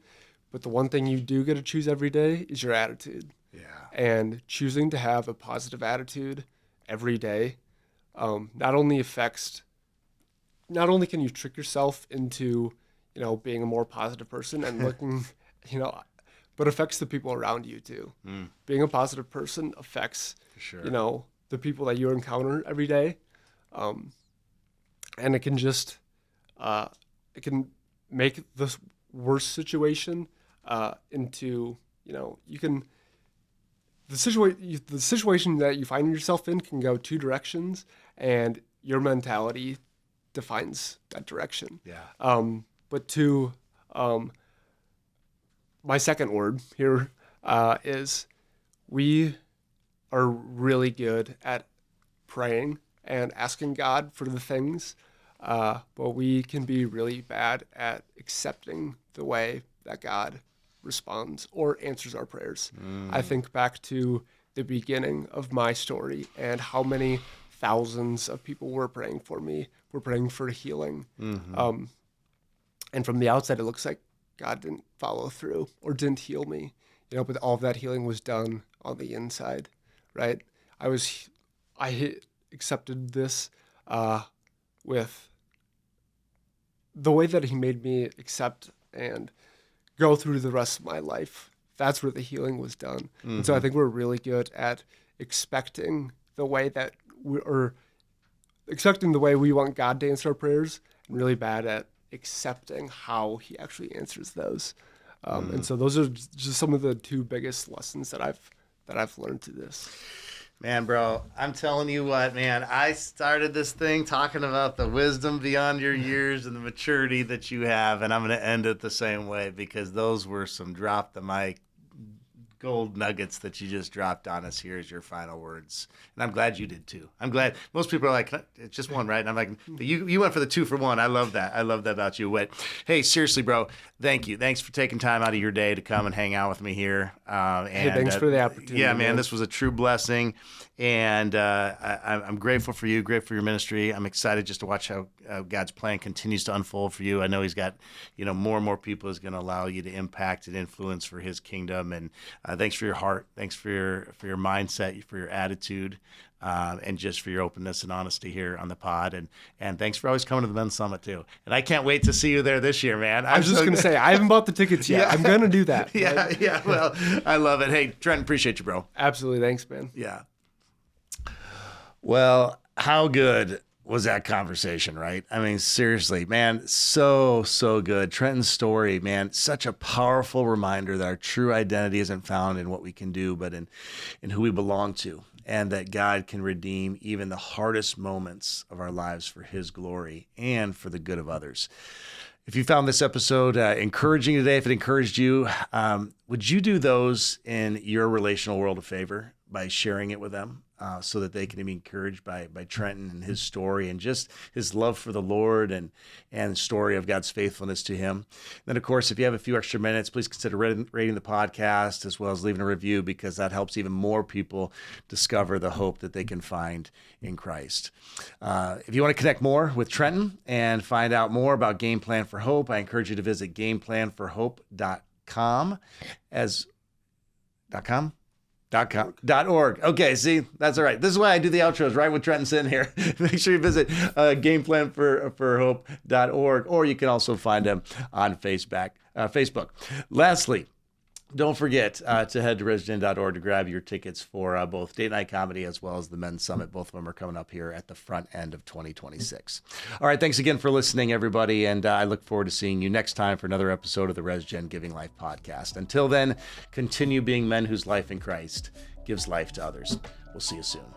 Speaker 1: but the one thing you do get to choose every day is your attitude.
Speaker 2: Yeah.
Speaker 1: And choosing to have a positive attitude every day, not only can you trick yourself into, being a more positive person and looking, but affects the people around you too. Being a positive person affects, the people that you encounter every day. And it can just, it can make the worst situation into, the situation that you find yourself in can go two directions, and your mentality defines that direction.
Speaker 2: Yeah.
Speaker 1: But my second word here is we are really good at praying and asking God for the things, but we can be really bad at accepting the way that God responds or answers our prayers. I think back to the beginning of my story and how many thousands of people were praying for me, were praying for healing. And from the outside, it looks like God didn't follow through or didn't heal me, but all of that healing was done on the inside, right? I accepted this with the way that he made me accept and go through the rest of my life that's where the healing was done. And so I think we're really good at expecting the way we want God to answer our prayers, and really bad at accepting how he actually answers those. And so those are just some of the two biggest lessons that I've learned through this.
Speaker 2: Man, bro, I'm telling you what, man, I started this thing talking about the wisdom beyond your years and the maturity that you have, and I'm going to end it the same way, because those were some drop the mic gold nuggets that you just dropped on us here as your final words. And I'm glad you did too. I'm glad. Most people are like, it's just one, right? And I'm like, you went for the 2 for 1. I love that. I love that about you. But hey, seriously, bro, thank you. Thanks for taking time out of your day to come and hang out with me here.
Speaker 1: Hey, thanks for the opportunity.
Speaker 2: Yeah, man, this was a true blessing. And I'm grateful for you, grateful for your ministry. I'm excited just to watch how God's plan continues to unfold for you. I know he's got, more and more people is going to allow you to impact and influence for his kingdom. And thanks for your heart. Thanks for your mindset, for your attitude, and just for your openness and honesty here on the pod. And thanks for always coming to the Men's Summit too. And I can't wait to see you there this year, man.
Speaker 1: I was just going to say, I haven't bought the tickets yet. Yeah. I'm going to do that.
Speaker 2: Yeah. Well, I love it. Hey, Trenton, appreciate you, bro.
Speaker 1: Absolutely. Thanks, man.
Speaker 2: Yeah. Well, how good was that conversation, right? I mean, seriously, man, so good. Trenton's story, man, such a powerful reminder that our true identity isn't found in what we can do, but in who we belong to, and that God can redeem even the hardest moments of our lives for his glory and for the good of others. If you found this episode encouraging today, if it encouraged you, would you do those in your relational world a favor by sharing it with them? So that they can be encouraged by Trenton and his story and just his love for the Lord and story of God's faithfulness to him. Then, of course, if you have a few extra minutes, please consider rating the podcast as well as leaving a review, because that helps even more people discover the hope that they can find in Christ. If you want to connect more with Trenton and find out more about Game Plan for Hope, I encourage you to visit gameplanforhope.com .org. Okay, see, that's all right. This is why I do the outros, right, with Trenton sitting here. Make sure you visit gameplanforhope.org, or you can also find him on Facebook. Lastly, don't forget to head to resgen.org to grab your tickets for both Date Night Comedy as well as the Men's Summit. Both of them are coming up here at the front end of 2026. All right, thanks again for listening, everybody, and I look forward to seeing you next time for another episode of the ResGen Giving Life podcast. Until then, continue being men whose life in Christ gives life to others. We'll see you soon.